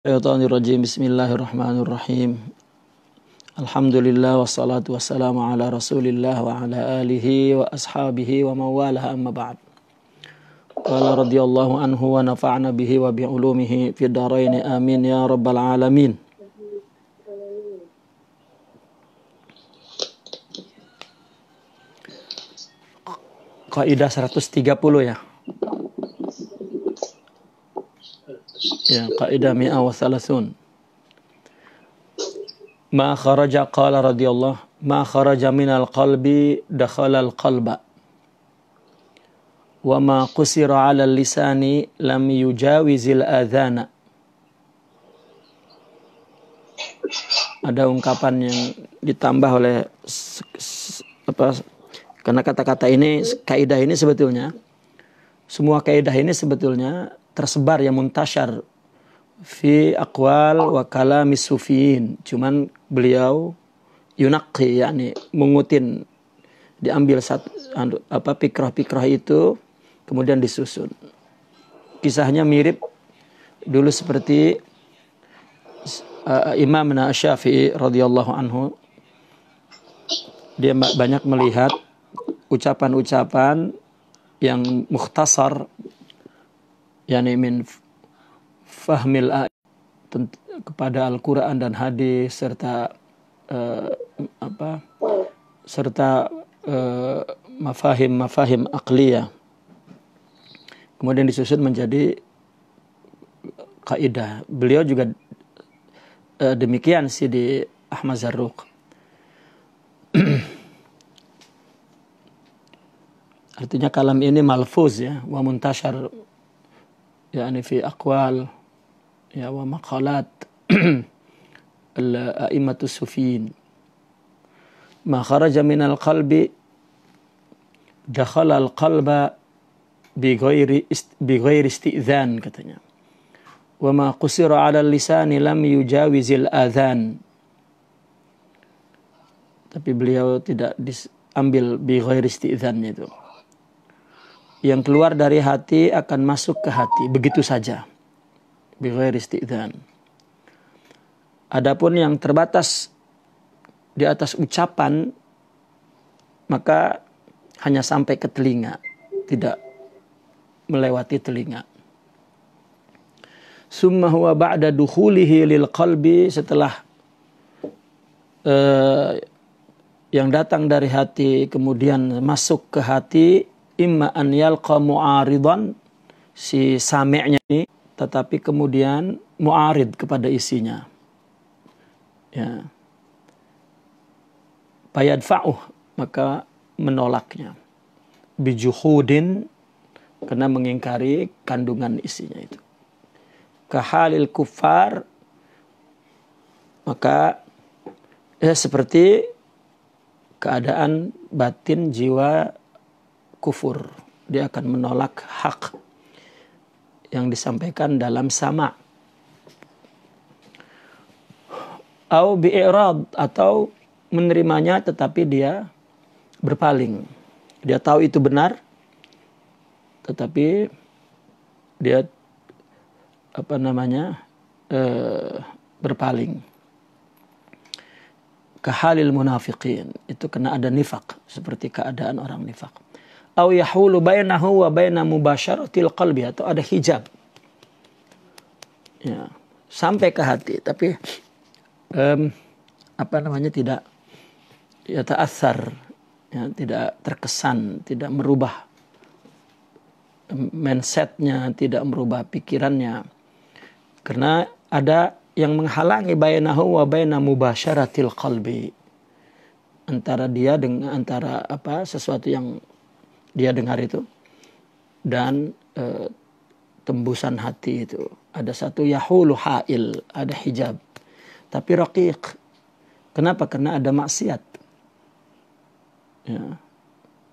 Syaitanirrajim. Bismillahirrahmanirrahim. Alhamdulillah wassalatu wassalamu ala Rasulillah wa ala alihi wa ashabihi wa mawalah, amma ba'd. Qala radhiyallahu anhu wa nafa'na bihi wa bi'ulumihi fid dharain amin ya rabbal alamin. Kaidah 130 ya. Ya, kaidah 130. Ma kharaja qala radhiyallahu ma kharaja minal qalbi dakhala al qalba wa ma qusira 'ala lisani lam yujawizil adhana. Ada ungkapan yang ditambah oleh karena kata-kata ini, kaidah ini sebetulnya semua kaidah ini sebetulnya tersebar yang muntasyar fi aqwal wa kalamis sufiyin. Cuman beliau yunaqi, yakni mengutin, diambil satu pikrah-pikrah itu kemudian disusun. Kisahnya mirip dulu seperti Imam Syafi'i radhiyallahu anhu. Dia banyak melihat ucapan-ucapan yang mukhtasar, yakni min fahmil kepada Al-Quran dan hadis serta mafahim aqliyah, kemudian disusun menjadi kaidah. Beliau juga demikian di Ahmad Zarruq. Artinya kalam ini malfuz ya, wa muntashar yakni fi aqwal ya wa maqalat al-a'immatus sufiyin. Ma kharaja minal qalbi dakhala al-qalba bi ghairi isti'dzan, katanya. Wa ma qusira 'ala al-lisani lam yujawizil adhan. Tapi beliau tidak diambil bi ghairi isti'dzan itu. Yang keluar dari hati akan masuk ke hati begitu saja, bi ghairi isti'dzan. Adapun yang terbatas di atas ucapan, maka hanya sampai ke telinga, tidak melewati telinga. Summa huwa ba'da dukhulihi lil qalbi, setelah yang datang dari hati kemudian masuk ke hati, imma an yalqa mu'aridan, si sami'nya ini, tetapi kemudian mu'arid kepada isinya. Ya. Fayadfa'uh, maka menolaknya. Bijuhudin, karena mengingkari kandungan isinya itu. Kahalil kuffar, maka seperti keadaan batin jiwa kufur. Dia akan menolak hak yang disampaikan dalam sama. Au bi'irad, atau menerimanya tetapi dia berpaling. Dia tahu itu benar, tetapi dia berpaling. Kahalil munafiqin, itu kena ada nifaq, seperti keadaan orang nifaq. Au yahulu bainahu wa baina mubasyaratil qalbi, atau ada hijab ya, sampai ke hati tapi tidak ya ta'assar ya, tidak terkesan, tidak merubah mindsetnya, tidak merubah pikirannya, karena ada yang menghalangi bainahu wa baina mubasyaratil qalbi, antara dia dengan sesuatu yang dia dengar itu dan tembusan hati itu. Ada satu yahulu ha'il, ada hijab, tapi raqiq. Kenapa? Karena ada maksiat ya.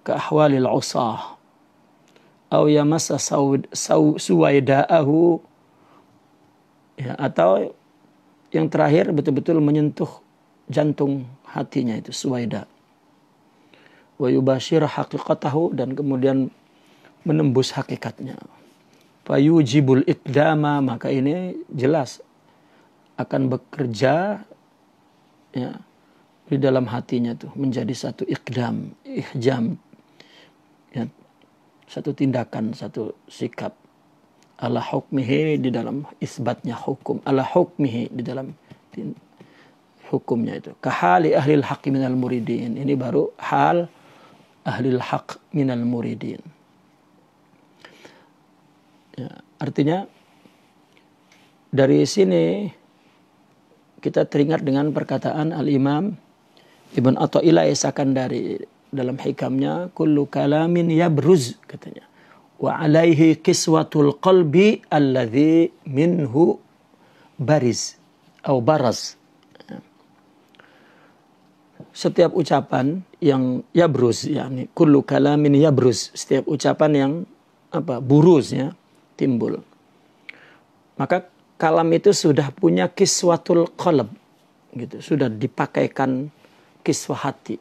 Ka ahwalil usah au yamassa suwaida'ahu ya, atau yang terakhir betul-betul menyentuh jantung hatinya itu, suwaida. Wa yubashir haqiqatahu, dan kemudian menembus hakikatnya. Fayujibul iqdama, maka ini jelas akan bekerja ya di dalam hatinya tuh menjadi satu ihjam ya, satu tindakan, satu sikap ala hukmihi di dalam isbatnya hukum, ala hukmihi di dalam hukumnya itu. Kahali ahlil haqq minal muridin. Ini baru hal ahlil haqq minal muridin. Ya, artinya dari sini kita teringat dengan perkataan Al-Imam Ibn Athaillah As-Sakandari dalam hikamnya, kullu kalamin yabruz katanya. Wa alaihi kiswatul qalbi alladhi minhu bariz atau baraz. Setiap ucapan yang yabruz, yakni kullu kalamin yabruz, setiap ucapan yang buruz ya, timbul. Maka kalam itu sudah punya kiswatul qalb gitu, sudah dipakaikan kiswah hati.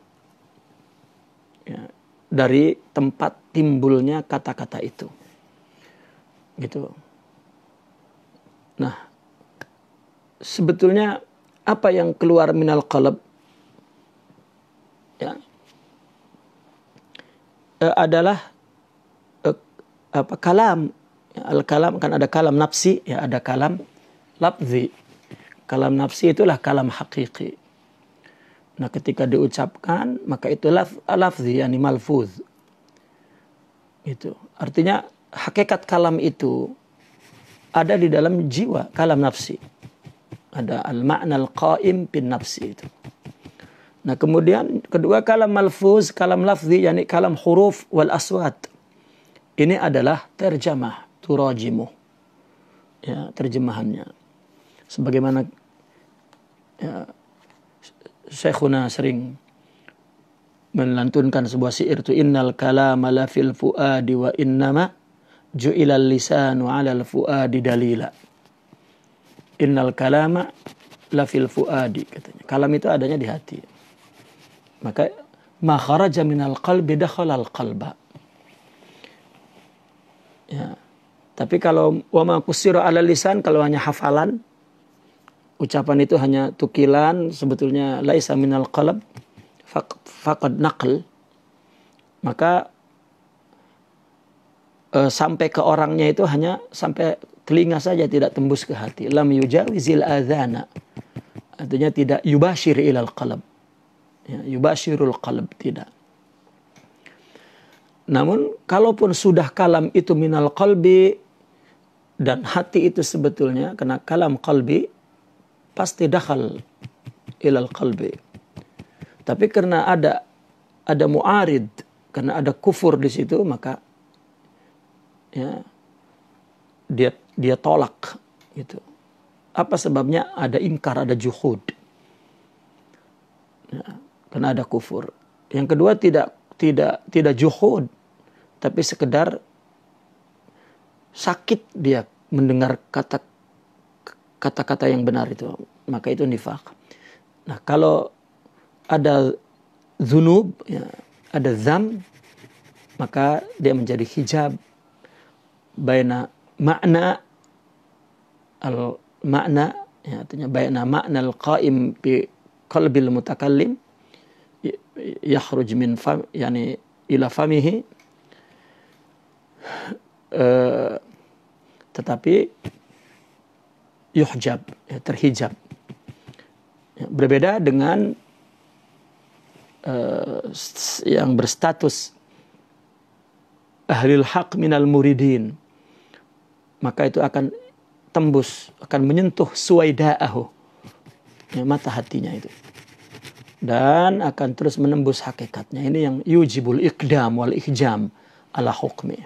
Ya, dari tempat timbulnya kata-kata itu. Gitu. Nah, sebetulnya apa yang keluar minal qalb ya, adalah kalam. Al-kalam kan ada kalam nafsi, ya ada kalam lafzi. Kalam nafsi itulah kalam hakiki. Nah, ketika diucapkan maka itu lafzi, yani malfuz. Itu. Artinya hakikat kalam itu ada di dalam jiwa, kalam nafsi. Ada al-ma'na al-qaim bin nafsi itu. Nah, kemudian kedua kalam malfuz, kalam lafzi, yani kalam huruf wal aswat. Ini adalah terjemah, turajimuh. Ya, terjemahannya. Sebagaimana ya, Syekhuna sering melantunkan sebuah syair itu, innal kalama la fil fuadi wa innama ju'ilal lisanu 'alal fuadi dalila. Innal kalama la fil fuadi katanya. Kalam itu adanya di hati. Maka ma kharaja minal qalbi dakhala al qalba. Ya. Tapi kalau wa ma qusira 'alal lisan, kalau hanya hafalan, ucapan itu hanya tukilan, sebetulnya laisa minal qalb, faqad naql, maka sampai ke orangnya itu hanya sampai telinga saja, tidak tembus ke hati. Lam yujawizil adhana, artinya tidak yubashir ilal qalb, ya, yubashirul qalb, tidak. Namun kalaupun sudah kalam itu minal qalbi, dan hati itu sebetulnya karena kalam qalbi pasti dakhal ilal qalbi. Tapi karena ada mu'arid, karena ada kufur di situ, maka ya dia tolak gitu. Apa sebabnya? Ada ingkar, ada juhud. Ya, karena ada kufur. Yang kedua tidak juhud, tapi sekedar sakit dia mendengar kata-kata yang benar itu, maka itu nifaq. Nah, kalau ada zunub, ya, ada zam, maka dia menjadi hijab baina makna al-makna, ya, artinya baina makna al-qaim bi qalbil mutakallim yakhruj min fam, yani ila famihi, tetapi yuhjab, ya, terhijab. Ya, berbeda dengan yang berstatus ahlil haq minal muridin, maka itu akan tembus, akan menyentuh suwaida'ahu, ya, mata hatinya itu, dan akan terus menembus hakikatnya. Ini yang yujibul iqdam wal ihjam ala hukmi,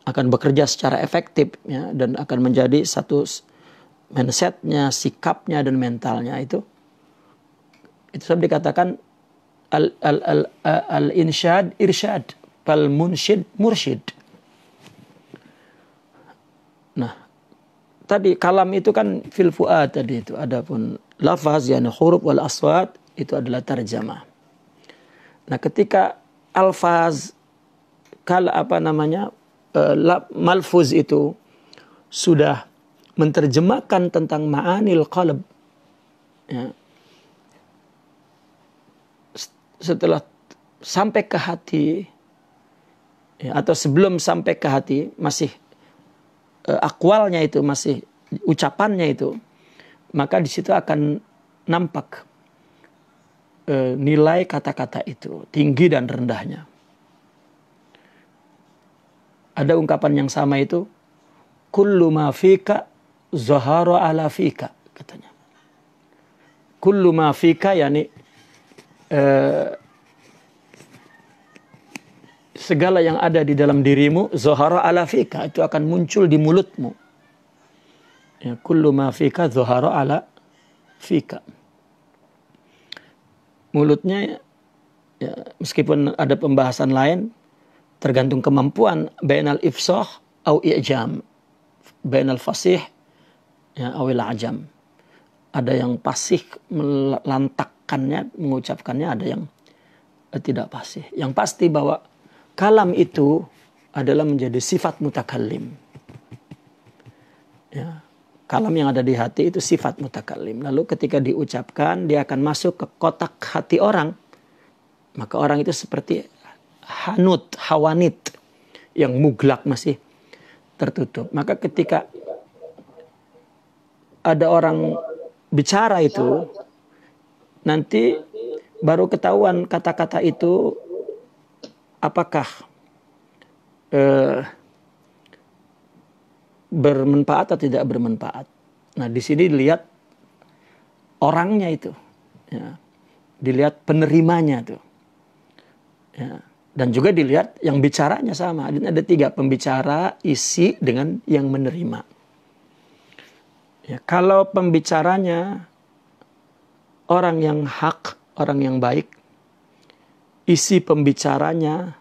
akan bekerja secara efektif, ya, dan akan menjadi satu mindsetnya, sikapnya, dan mentalnya itu sebab dikatakan al-insyad irsyad, fal munsyid mursyid. Nah, tadi kalam itu kan fil fuad tadi itu, adapun lafaz yani huruf wal aswat itu adalah tarjamah. Nah, ketika alfaz malfuz itu sudah menterjemahkan tentang ma'anil qalb, ya, setelah sampai ke hati, ya, atau sebelum sampai ke hati masih akwalnya itu, masih ucapannya itu, maka di situ akan nampak nilai kata-kata itu, tinggi dan rendahnya. Ada ungkapan yang sama itu, kullu ma fika zahara ala fika, katanya. Kullu ma fika, yani segala yang ada di dalam dirimu, zahara ala fika, itu akan muncul di mulutmu. Ya, kullu ma fika zahara ala fika. Mulutnya, ya, meskipun ada pembahasan lain, tergantung kemampuan bainal ifsah au i'jam, bainal fasih, ya, awil ajam. Ada yang fasih melantakkannya, mengucapkannya, ada yang tidak fasih. Yang pasti bahwa kalam itu adalah menjadi sifat mutakallim. Ya, kalam yang ada di hati itu sifat mutakallim. Lalu ketika diucapkan, dia akan masuk ke kotak hati orang. Maka orang itu seperti hanut, hawanit, yang muglak, masih tertutup. Maka ketika ada orang bicara itu, nanti baru ketahuan kata-kata itu apakah bermanfaat atau tidak bermanfaat. Nah, di sini dilihat orangnya itu, ya, dilihat penerimanya tuh, ya. Dan juga dilihat yang bicaranya sama. Ada 3, pembicara, isi, dengan yang menerima. Ya, kalau pembicaranya orang yang hak, orang yang baik, isi pembicaranya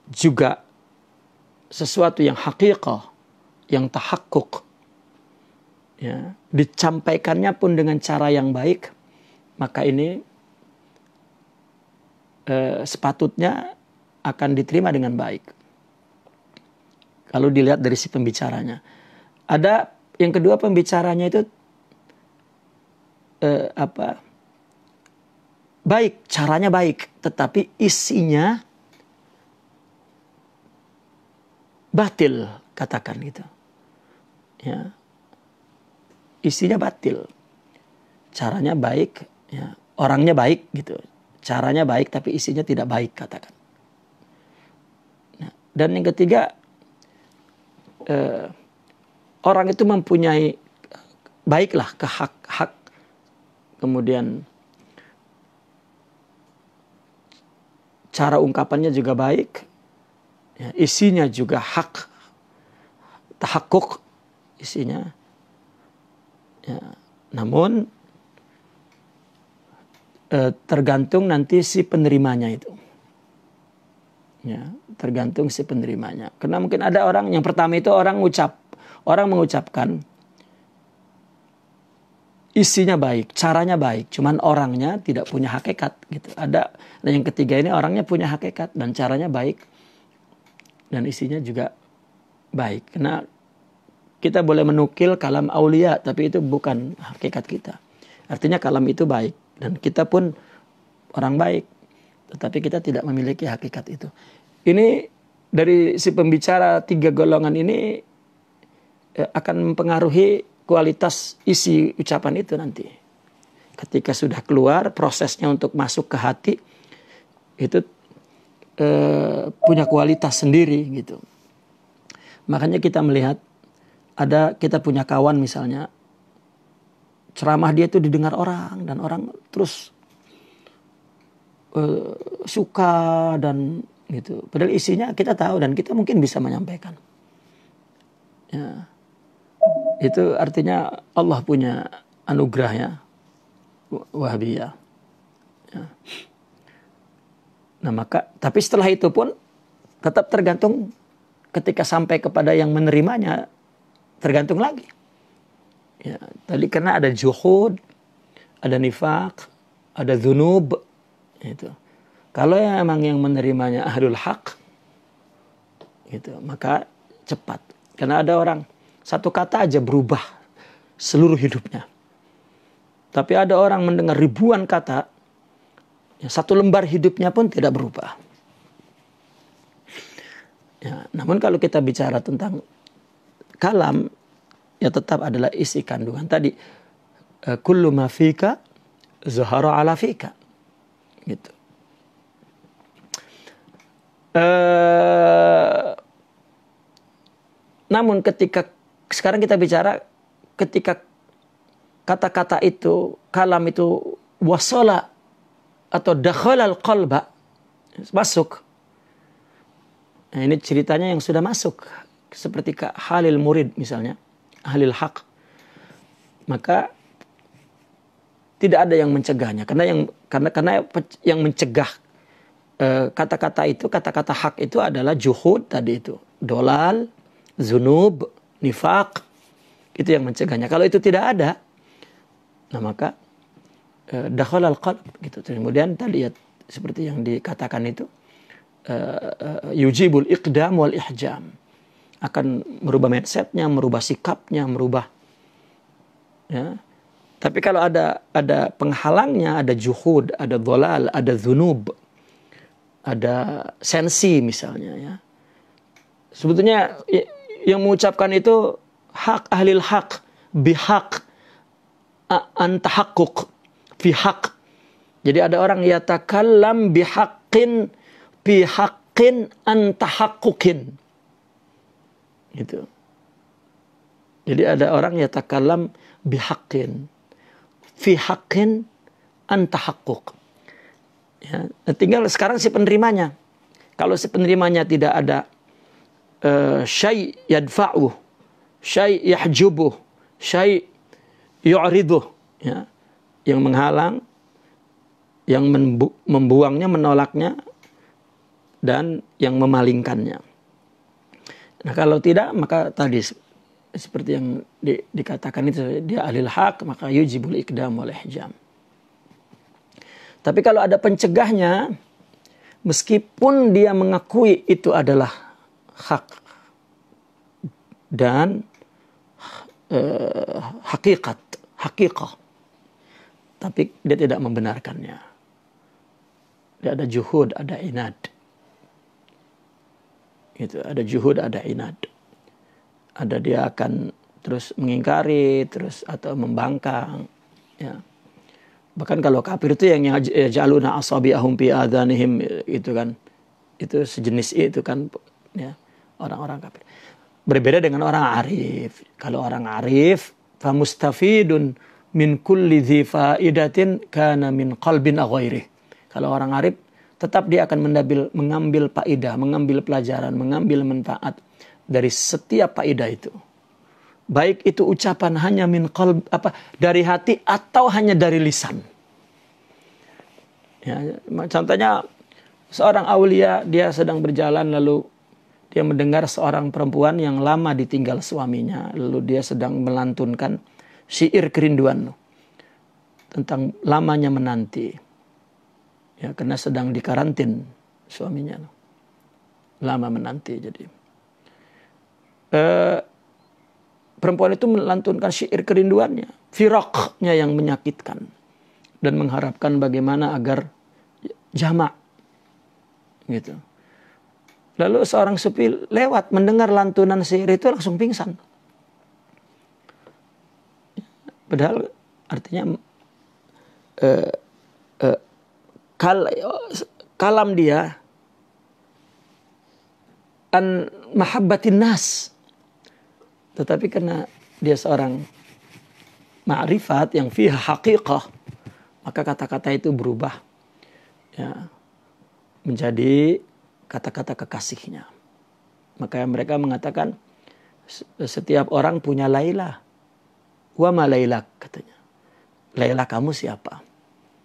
juga sesuatu yang haqiqah, yang tahakkuk, ya, disampaikannya pun dengan cara yang baik, maka ini sepatutnya akan diterima dengan baik. Kalau dilihat dari si pembicaranya. Ada yang kedua, pembicaranya itu baik, caranya baik, tetapi isinya batil, katakan gitu. Ya. Isinya batil. Caranya baik, ya, orangnya baik gitu. Caranya baik tapi isinya tidak baik, katakan. Nah, dan yang ketiga, orang itu mempunyai baiklah ke hak, kemudian cara ungkapannya juga baik, ya, isinya juga hak, tahakkuk isinya, ya, namun tergantung nanti si penerimanya itu, ya, tergantung si penerimanya. Karena mungkin ada orang, yang pertama itu orang mengucapkan isinya baik, caranya baik, cuman orangnya tidak punya hakikat gitu. Ada, dan yang ketiga ini orangnya punya hakikat dan caranya baik dan isinya juga baik. Karena kita boleh menukil kalam aulia, tapi itu bukan hakikat kita. Artinya kalam itu baik dan kita pun orang baik, tetapi kita tidak memiliki hakikat itu. Ini dari si pembicara 3 golongan ini akan mempengaruhi kualitas isi ucapan itu nanti. Ketika sudah keluar, prosesnya untuk masuk ke hati itu punya kualitas sendiri gitu. Makanya kita melihat, kita punya kawan misalnya, ceramah dia itu didengar orang dan orang terus suka dan gitu. Padahal isinya kita tahu dan kita mungkin bisa menyampaikan. Ya. Itu artinya Allah punya anugerahnya Wahabiyah. Ya. Nah, tapi setelah itu pun tetap tergantung ketika sampai kepada yang menerimanya, tergantung lagi. Ya, tadi karena ada juhud, ada nifaq, ada dzunub, itu. Kalau emang yang menerimanya ahlul haq, gitu, maka cepat. Karena ada orang Satu kata aja berubah seluruh hidupnya. Tapi ada orang mendengar ribuan kata, ya, satu lembar hidupnya pun tidak berubah. Ya, namun kalau kita bicara tentang kalam, ya tetap adalah isi kandungan tadi. Kullu ma fika zahara ala fika. Gitu. Namun ketika sekarang kita bicara ketika kata-kata itu, kalam itu wasala atau dakhala al-qalba, masuk. Nah, ini ceritanya yang sudah masuk seperti halil murid misalnya, halil haq. Maka tidak ada yang mencegahnya karena yang mencegah kata-kata itu, kata-kata hak itu adalah juhud tadi itu, dolal, zunub, nifaq, itu yang mencegahnya. Kalau itu tidak ada, nah maka dakhala al-qalb gitu. Kemudian tadi ya seperti yang dikatakan itu yujibul iqdam wal ihjam, akan merubah mindsetnya, merubah sikapnya, merubah ya. Tapi kalau ada penghalangnya, ada juhud, ada dhalal, ada dzunub, ada sensi misalnya ya. Sebetulnya yang mengucapkan itu hak, ahlil haq, bihaq, antahaqquq, fi haq. Jadi ada orang yatakallam bihaqqin, fi haqqin, antahaqquqin. Gitu. Jadi ada orang yatakallam bihaqqin, fi haqqin, antahaqquq. Ya, tinggal sekarang si penerimanya. Kalau si penerimanya tidak ada syai' yadfa'uh, syai' yahjubuh, syai' yu'riduh, ya, yang menghalang, yang membuangnya, menolaknya, dan yang memalingkannya. Nah kalau tidak, maka tadi seperti yang dikatakan itu, dia ahlil haq, maka yujibul iqdam wal ihjam. Tapi kalau ada pencegahnya, meskipun dia mengakui itu adalah hak dan hakikah, tapi dia tidak membenarkannya. Dia ada juhud, ada inad. Gitu, ada juhud, ada inad. Ada dia akan terus mengingkari, terus atau membangkang, ya. Bahkan kalau kafir itu yang jaluna asabi'ahum fi adhanihim itu kan, itu sejenis itu kan, ya, orang-orang kafir. Berbeda dengan orang arif. Kalau orang arif, fa mustafidun min kulli dhi faidatin kana min qalbin ghairih. Kalau orang arif, tetap dia akan mengambil faidah, mengambil pelajaran, mengambil manfaat dari setiap faidah itu. Baik itu ucapan hanya min qalb, dari hati atau hanya dari lisan. Ya, contohnya seorang aulia, dia sedang berjalan lalu dia mendengar seorang perempuan yang lama ditinggal suaminya, lalu dia sedang melantunkan syair kerinduan tentang lamanya menanti. Ya, karena sedang dikarantin suaminya. Lama menanti jadi. Perempuan itu melantunkan syair kerinduannya, firaqnya yang menyakitkan, dan mengharapkan bagaimana agar jamak, gitu. Lalu seorang sufi lewat mendengar lantunan syair itu langsung pingsan. Padahal artinya kalam dia an mahabbatin nas. Tetapi karena dia seorang ma'rifat yang fiha haqiqah, maka kata-kata itu berubah, ya, menjadi kata-kata kekasihnya. Maka mereka mengatakan setiap orang punya Laila. Wa ma Lailak, katanya. Laila kamu siapa?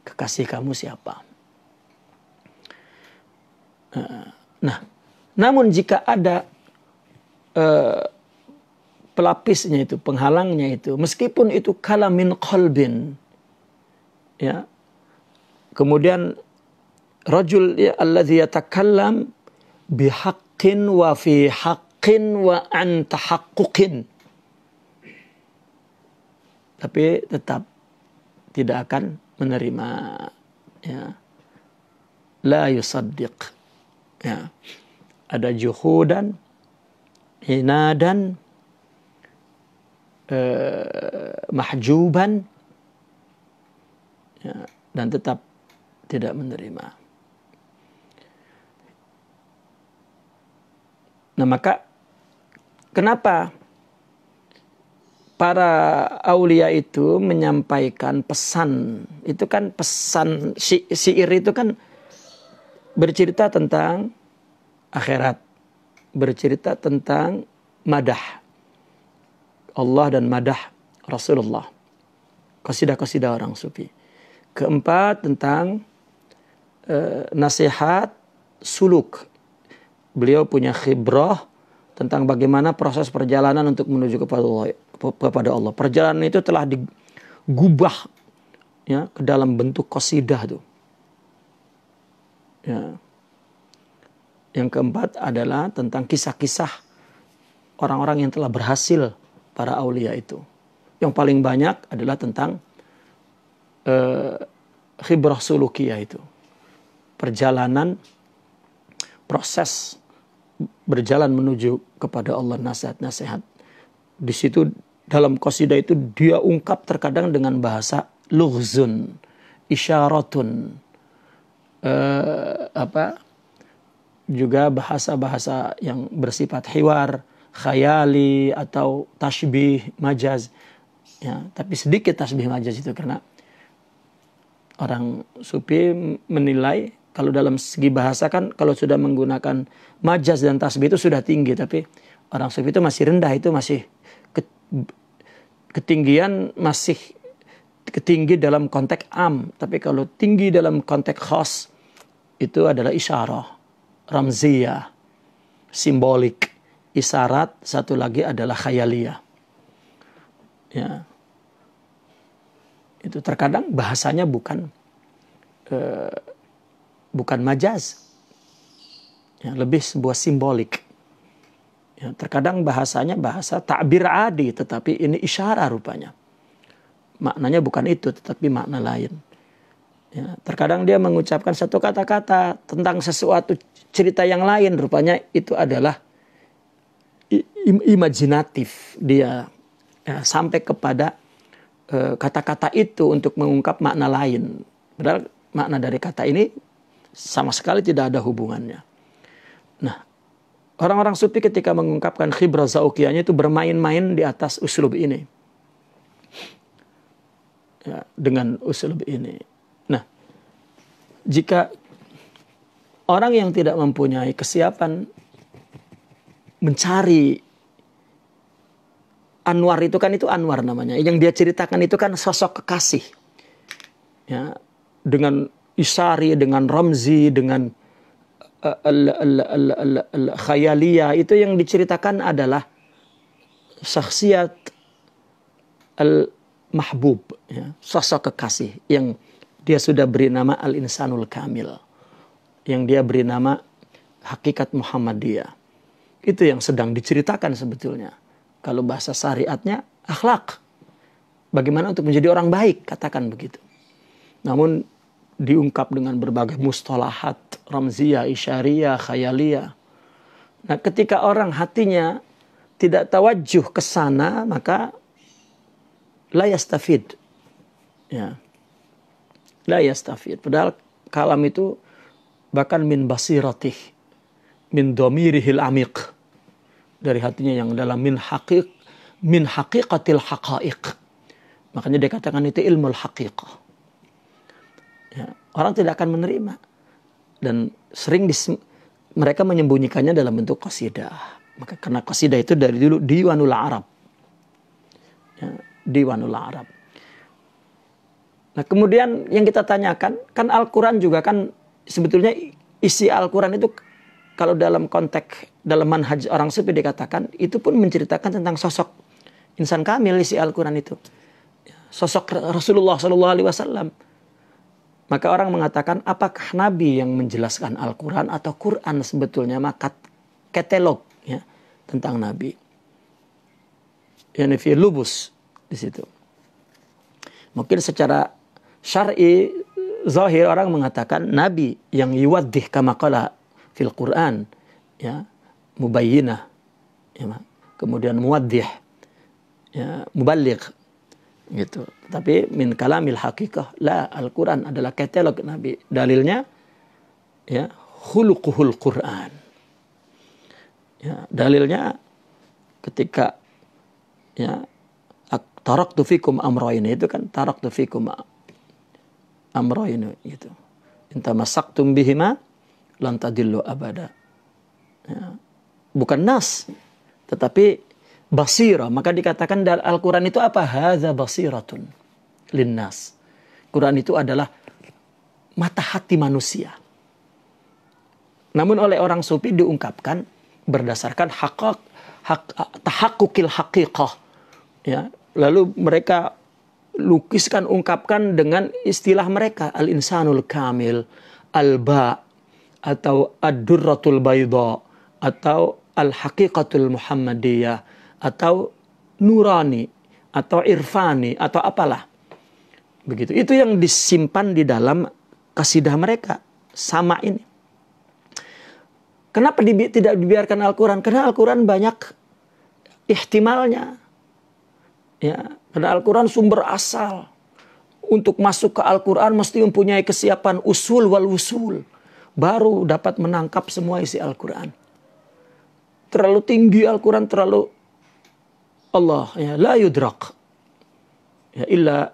Kekasih kamu siapa? Nah, namun jika ada pelapisnya itu, penghalangnya itu, meskipun itu kalamin qalbin, ya, kemudian rajul ya, alladhi yatakallam bihaqqin wa fi haqqin wa an tahaqquqin, tapi tetap tidak akan menerima, ya. La yusaddiq, ya. Ada juhudan, inadan, mahjuban, ya, dan tetap tidak menerima. Nah, maka kenapa para aulia itu menyampaikan pesan? Itu kan pesan syair itu kan bercerita tentang akhirat, bercerita tentang madah Allah dan madah Rasulullah, qasidah-qasidah orang sufi. Keempat, tentang nasihat suluk. Beliau punya khibrah tentang bagaimana proses perjalanan untuk menuju kepada Allah. Perjalanan itu telah digubah, ya, ke dalam bentuk qasidah tuh. Ya. Yang keempat adalah tentang kisah-kisah orang-orang yang telah berhasil, para aulia itu. Yang paling banyak adalah tentang khibrah sulukiyah itu. Perjalanan, proses berjalan menuju kepada Allah, nasihat-nasihat. Di situ dalam qasidah itu dia ungkap terkadang dengan bahasa lughzun, isyaratun, juga bahasa-bahasa yang bersifat hiwar, khayali atau tashbih, majaz, ya. Tapi sedikit tashbih majaz itu, karena orang sufi menilai kalau dalam segi bahasa kan kalau sudah menggunakan majaz dan tasbih itu sudah tinggi, tapi orang sufi itu masih rendah, itu masih ketinggian, masih ketinggi dalam konteks am. Tapi kalau tinggi dalam konteks khas itu adalah isyarah, ramziyah, simbolik, isyarat. Satu lagi adalah khayaliyah, ya. Itu terkadang bahasanya bukan majaz, ya, lebih sebuah simbolik, ya. Terkadang bahasanya bahasa takbir adi, tetapi ini isyarat rupanya. Maknanya bukan itu, tetapi makna lain. Ya, terkadang dia mengucapkan satu kata-kata tentang sesuatu cerita yang lain, rupanya itu adalah imajinatif dia, ya, sampai kepada kata-kata itu untuk mengungkap makna lain. Padahal makna dari kata ini sama sekali tidak ada hubungannya. Nah, orang-orang sufi ketika mengungkapkan khibrah zauqiyahnya itu bermain-main di atas uslub ini, ya, dengan uslub ini. Nah, jika orang yang tidak mempunyai kesiapan mencari Anwar itu kan, itu Anwar namanya. Yang dia ceritakan itu kan sosok kekasih, ya, dengan isari, dengan ramzi, dengan khayaliyah. Itu yang diceritakan adalah syakhsiyat al-mahbub, ya, sosok kekasih yang dia sudah beri nama al-insanul kamil, yang dia beri nama hakikat Muhammadiyah. Itu yang sedang diceritakan sebetulnya. Kalau bahasa syariatnya akhlak, bagaimana untuk menjadi orang baik, katakan begitu. Namun diungkap dengan berbagai mustalahat ramziyah, isyariyah, khayaliyah. Nah, ketika orang hatinya tidak tawajuh ke sana, maka la yastafid, ya, la yastafid. Padahal kalam itu bahkan min basiratih, min dhamirihil amiq, dari hatinya yang dalam, min haqiqatil haqaiq. Makanya dia katakan itu ilmul haqiqah, ya. Orang tidak akan menerima, dan sering mereka menyembunyikannya dalam bentuk qasidah. Maka karena qasidah itu dari dulu diwanul Arab, ya, diwanul Arab. Nah, kemudian yang kita tanyakan, kan Al-Quran juga kan sebetulnya isi Al-Quran itu kalau dalam konteks, dalam manhaj orang sufi dikatakan, itu pun menceritakan tentang sosok insan kamil. Isi Al-Quran itu sosok Rasulullah SAW. Maka orang mengatakan, apakah Nabi yang menjelaskan Al-Quran atau Quran sebetulnya? Maka katalog, ya, tentang Nabi, yani fi lubus di situ. Mungkin secara syar'i zahir orang mengatakan nabi yang yuwaddih kama qala fil Quran, ya, mubayyinah, ya, kemudian muwaddih, ya, muballigh gitu. Tapi min kalamil haqiqah, la, Al-Quran adalah katalog nabi. Dalilnya, ya, khuluquhul Quran. Ya, dalilnya ketika, ya, taraktu fikum amrayni, itu kan taraktu fikum amrayni gitu. In tamassaktum bihima lan tadillu abada. Ya. Bukan nas, tetapi basira. Maka dikatakan dalam Al-Quran itu apa? Hadza basiratun linnas. Quran itu adalah mata hati manusia. Namun oleh orang sufi diungkapkan berdasarkan tahakkukil haqiqah. Ya, lalu mereka lukiskan, ungkapkan dengan istilah mereka, al-insanul kamil, al-ba, atau ad-durratul bayda, atau al-haqiqatul muhammadiyah, atau nurani, atau irfani, atau apalah. Begitu. Itu yang disimpan di dalam kasidah mereka. Sama ini. Kenapa tidak dibiarkan Al-Quran? Karena Al-Quran banyak ihtimalnya. Ya, karena Al-Quran sumber asal. Untuk masuk ke Al-Quran mesti mempunyai kesiapan usul wal wusul. Baru dapat menangkap semua isi Al-Quran. Terlalu tinggi Al-Quran, terlalu Allah, ya, la yudrak. Ya, illa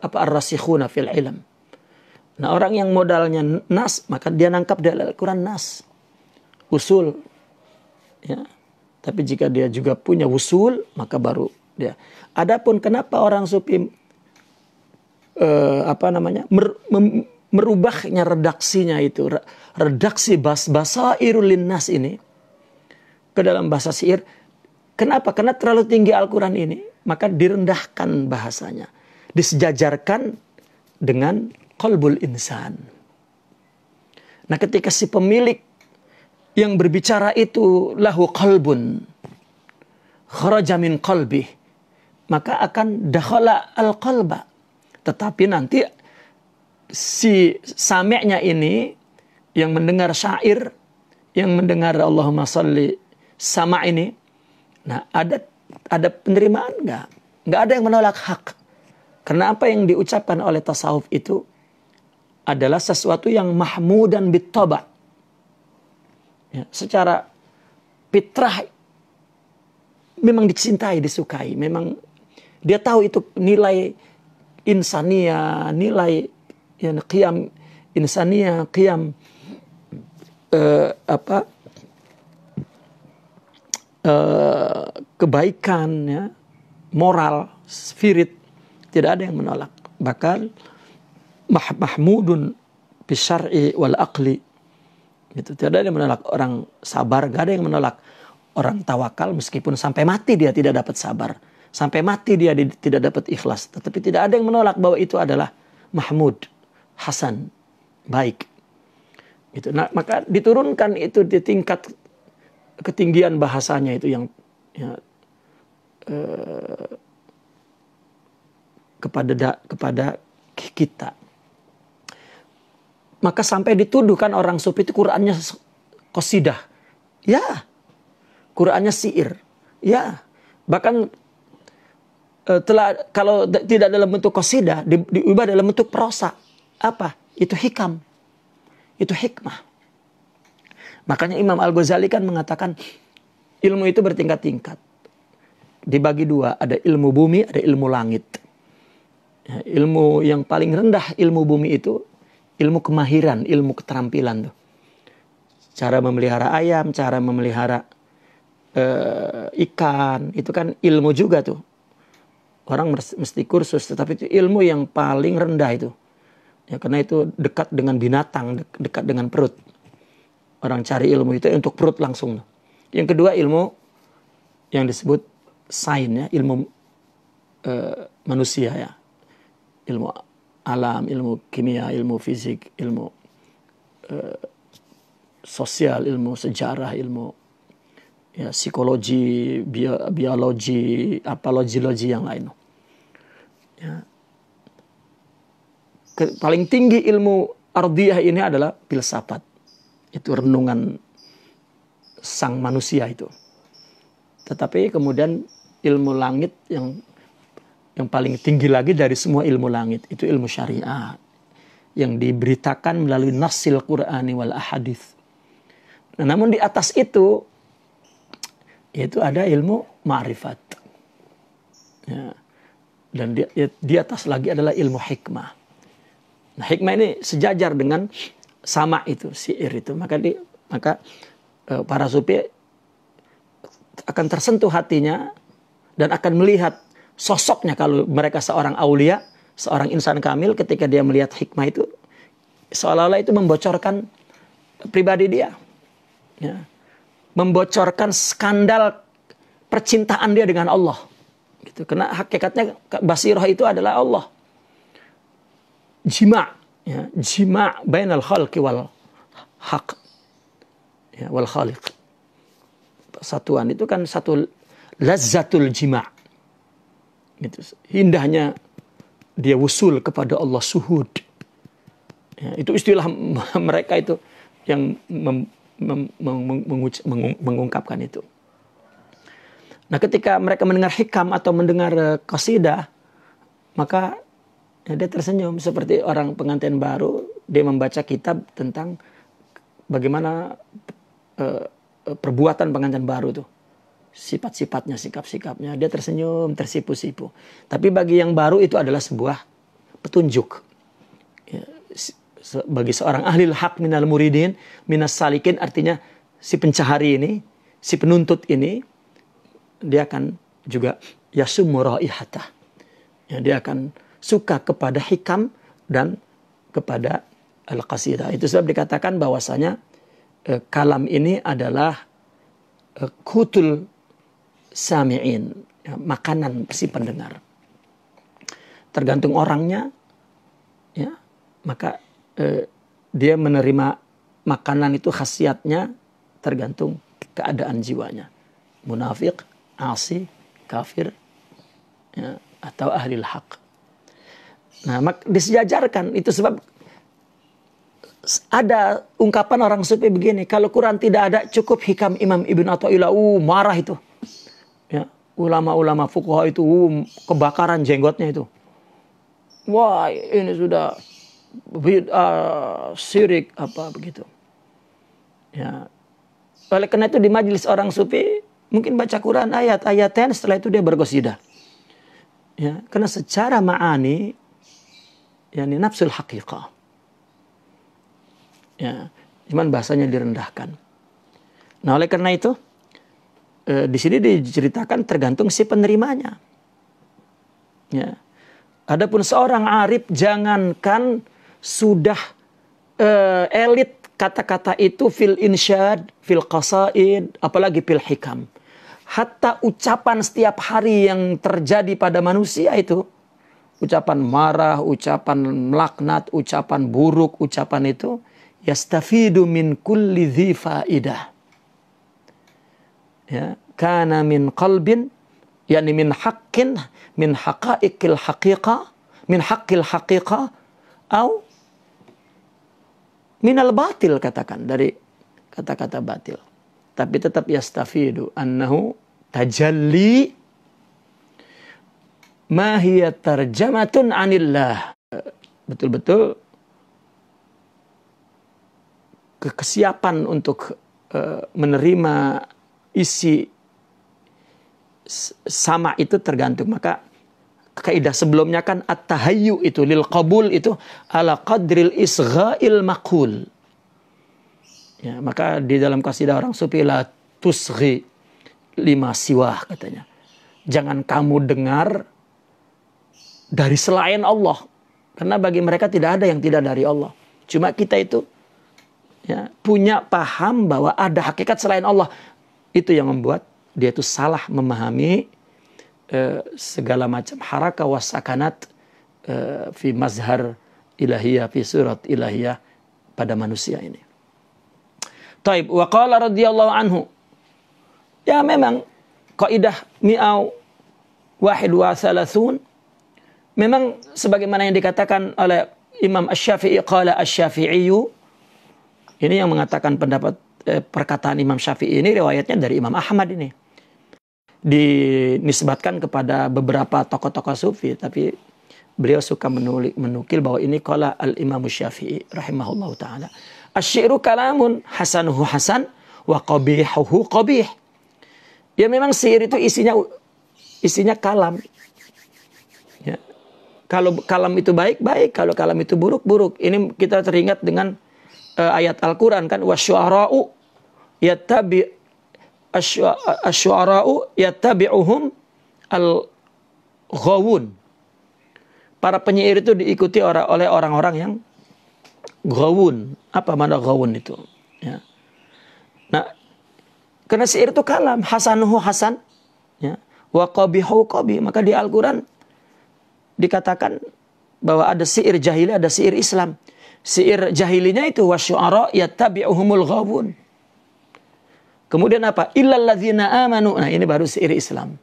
ar-rasikhuna fil ilm. Nah, orang yang modalnya nas, maka dia nangkap dari Al-Quran nas, usul. Ya. Tapi jika dia juga punya usul, maka baru dia. Adapun kenapa orang sufi merubahnya redaksinya itu, redaksi basairul linnas ini ke dalam bahasa syair. Kenapa? Karena terlalu tinggi Al-Quran ini, maka direndahkan bahasanya, disejajarkan dengan qalbul insan. Nah, ketika si pemilik yang berbicara itu lahu qalbun kharaja min qalbih, maka akan dakhala al-qalba. Tetapi nanti si sami'nya ini yang mendengar syair, yang mendengar Allahumma salli sama ini, nah ada penerimaan enggak? Enggak ada yang menolak hak. Karena apa yang diucapkan oleh tasawuf itu adalah sesuatu yang mahmudan bittaba. Ya, secara fitrah memang dicintai, disukai. Memang dia tahu itu nilai insania, nilai, ya, qiyam insania, qiyam kebaikan, ya, moral, spirit. Tidak ada yang menolak. Bahkan mahmudun bisyar'i wal aqli. Gitu. Tidak ada yang menolak orang sabar, tidak ada yang menolak orang tawakal meskipun sampai mati dia tidak dapat sabar. Sampai mati dia tidak dapat ikhlas. Tetapi tidak ada yang menolak bahwa itu adalah mahmud, hasan, baik. Gitu. Nah, maka diturunkan itu di tingkat ketinggian bahasanya itu yang, ya, kepada kita. Maka sampai dituduhkan orang sufi itu Qurannya qasidah. Ya. Qurannya syair. Ya. Bahkan kalau tidak dalam bentuk qasidah, diubah dalam bentuk prosa. Apa? Itu hikam. Itu hikmah. Makanya Imam Al-Ghazali kan mengatakan ilmu itu bertingkat-tingkat. Dibagi dua. Ada ilmu bumi, ada ilmu langit. Ya, ilmu yang paling rendah ilmu bumi itu ilmu kemahiran, ilmu keterampilan tuh. Cara memelihara ayam, cara memelihara ikan, itu kan ilmu juga tuh. Orang mesti kursus, tetapi itu ilmu yang paling rendah itu. Ya, karena itu dekat dengan binatang, dekat dengan perut. Orang cari ilmu itu untuk perut langsung. Yang kedua ilmu yang disebut sains, ya, ilmu manusia, ya. Ilmu alam, ilmu kimia, ilmu fisik, ilmu sosial, ilmu sejarah, ilmu, ya, psikologi, biologi, apologi yang lain. Ya. Paling tinggi ilmu ardiyah ini adalah filsafat. Itu renungan sang manusia itu. Tetapi kemudian ilmu langit yang paling tinggi lagi dari semua ilmu langit itu ilmu syariah yang diberitakan melalui nasil Qur'ani wal ahadits. Nah, namun di atas itu ada ilmu ma'rifat. Ya. Dan di atas lagi adalah ilmu hikmah. Nah, hikmah ini sejajar dengan sama itu, syair itu. Maka para sufi akan tersentuh hatinya dan akan melihat sosoknya kalau mereka seorang aulia, seorang insan kamil, ketika dia melihat hikmah itu seolah-olah itu membocorkan pribadi dia. Ya. Membocorkan skandal percintaan dia dengan Allah. Gitu. Karena hakikatnya basirah itu adalah Allah. Jima', ya, jima' bainal khalqi wal haq. Ya, wal khaliq. Persatuan itu kan satu lazzatul jima'. Gitu. Indahnya dia wusul kepada Allah, suhud. Ya, itu istilah mereka itu yang mengungkapkan itu. Nah, ketika mereka mendengar hikam atau mendengar qasidah, maka ya, dia tersenyum seperti orang pengantin baru. Dia membaca kitab tentang bagaimana perbuatan pengantin baru itu, sifat-sifatnya, sikap-sikapnya. Dia tersenyum, tersipu-sipu. Tapi bagi yang baru itu adalah sebuah petunjuk. Ya, bagi seorang ahlil haq minal muridin, minas salikin, artinya si pencahari ini, si penuntut ini, dia akan juga yasummu ra'ihatah. Ya, dia akan suka kepada hikam dan kepada al-qasidah. Itu sebab dikatakan bahwasanya kalam ini adalah kutul sami'in, ya, makanan si pendengar. Tergantung orangnya, ya, maka dia menerima makanan itu khasiatnya tergantung keadaan jiwanya. Munafik, asi, kafir, ya, atau ahlil haq. Nah, disejajarkan. Itu sebab ada ungkapan orang sufi begini, kalau Quran tidak ada, cukup hikam Imam Ibn Athaillah. Marah itu. Ya, ulama-ulama fuqaha itu kebakaran jenggotnya itu. Wah, ini sudah bid'ah, syirik apa begitu. Ya. Oleh karena itu di majelis orang sufi mungkin baca Quran ayat-ayatnya, setelah itu dia berqasidah. Ya, karena secara ma'ani yakni nafsul haqiqah. Ya, cuman bahasanya direndahkan. Nah, oleh karena itu di sini diceritakan tergantung si penerimanya. Ya. Adapun seorang arif, jangankan sudah elit kata-kata itu fil insyad, fil qasaid, apalagi fil hikam. Hatta ucapan setiap hari yang terjadi pada manusia itu, ucapan marah, ucapan melaknat, ucapan buruk, ucapan itu yastafidu min kulli dhi faidah. Ya, kana min qalbin, yakni min haqqin, min haqaiqil haqiqah, min haqqil haqiqah, atau minal batil, katakan dari kata-kata batil. Tapi tetap yastafidu annahu tajalli ma hiya tarjamatun anillah. Betul-betul kesiapan untuk menerima isi sama itu tergantung. Maka kaidah sebelumnya kan at-tahayyu itu lil qabul itu ala qadril isgha'il maqul. Ya, maka di dalam qasidah orang sufi la tusghi lima siwah, katanya. Jangan kamu dengar dari selain Allah. Karena bagi mereka tidak ada yang tidak dari Allah. Cuma kita itu ya, punya paham bahwa ada hakikat selain Allah. Itu yang membuat dia itu salah memahami segala macam haraka wa sakanat fi mazhar ilahiyah, fi surat ilahiyah pada manusia ini. Taib, wa qala radhiyallahu anhu. Ya, memang kaidah mi'au wahid wa thalathun memang sebagaimana yang dikatakan oleh Imam Asy-Syafi'i, qala Asy-Syafi'iyyu, ini yang mengatakan pendapat perkataan Imam Syafi'i ini riwayatnya dari Imam Ahmad ini. Dinisbatkan kepada beberapa tokoh-tokoh sufi, tapi beliau suka menukil bahwa ini qala al-Imam Syafi'i rahimahullahu taala. Asy-syi'ru kalamun hasanuhu hasan wa qabihuhu qabih. Ya memang syair itu isinya kalam. Ya. Kalau kalam itu baik, baik. Kalau kalam itu buruk, buruk. Ini kita teringat dengan ayat Al-Quran kan, wasyu'ara'u yattabi'uhum al-ghawun. Para penyair itu diikuti oleh orang-orang yang ghawun. Apa makna ghawun itu? Ya. Nah, karena syair itu kalam, hasanuhu hasan, ya, wa qabihu qabih. Maka di Al-Quran dikatakan bahwa ada syair jahili, ada syair Islam. Syair jahilinya itu wasyu'ara yattabi'uhumul ghawun. Kemudian apa? Illal ladzina amanu. Nah, ini baru syair Islam.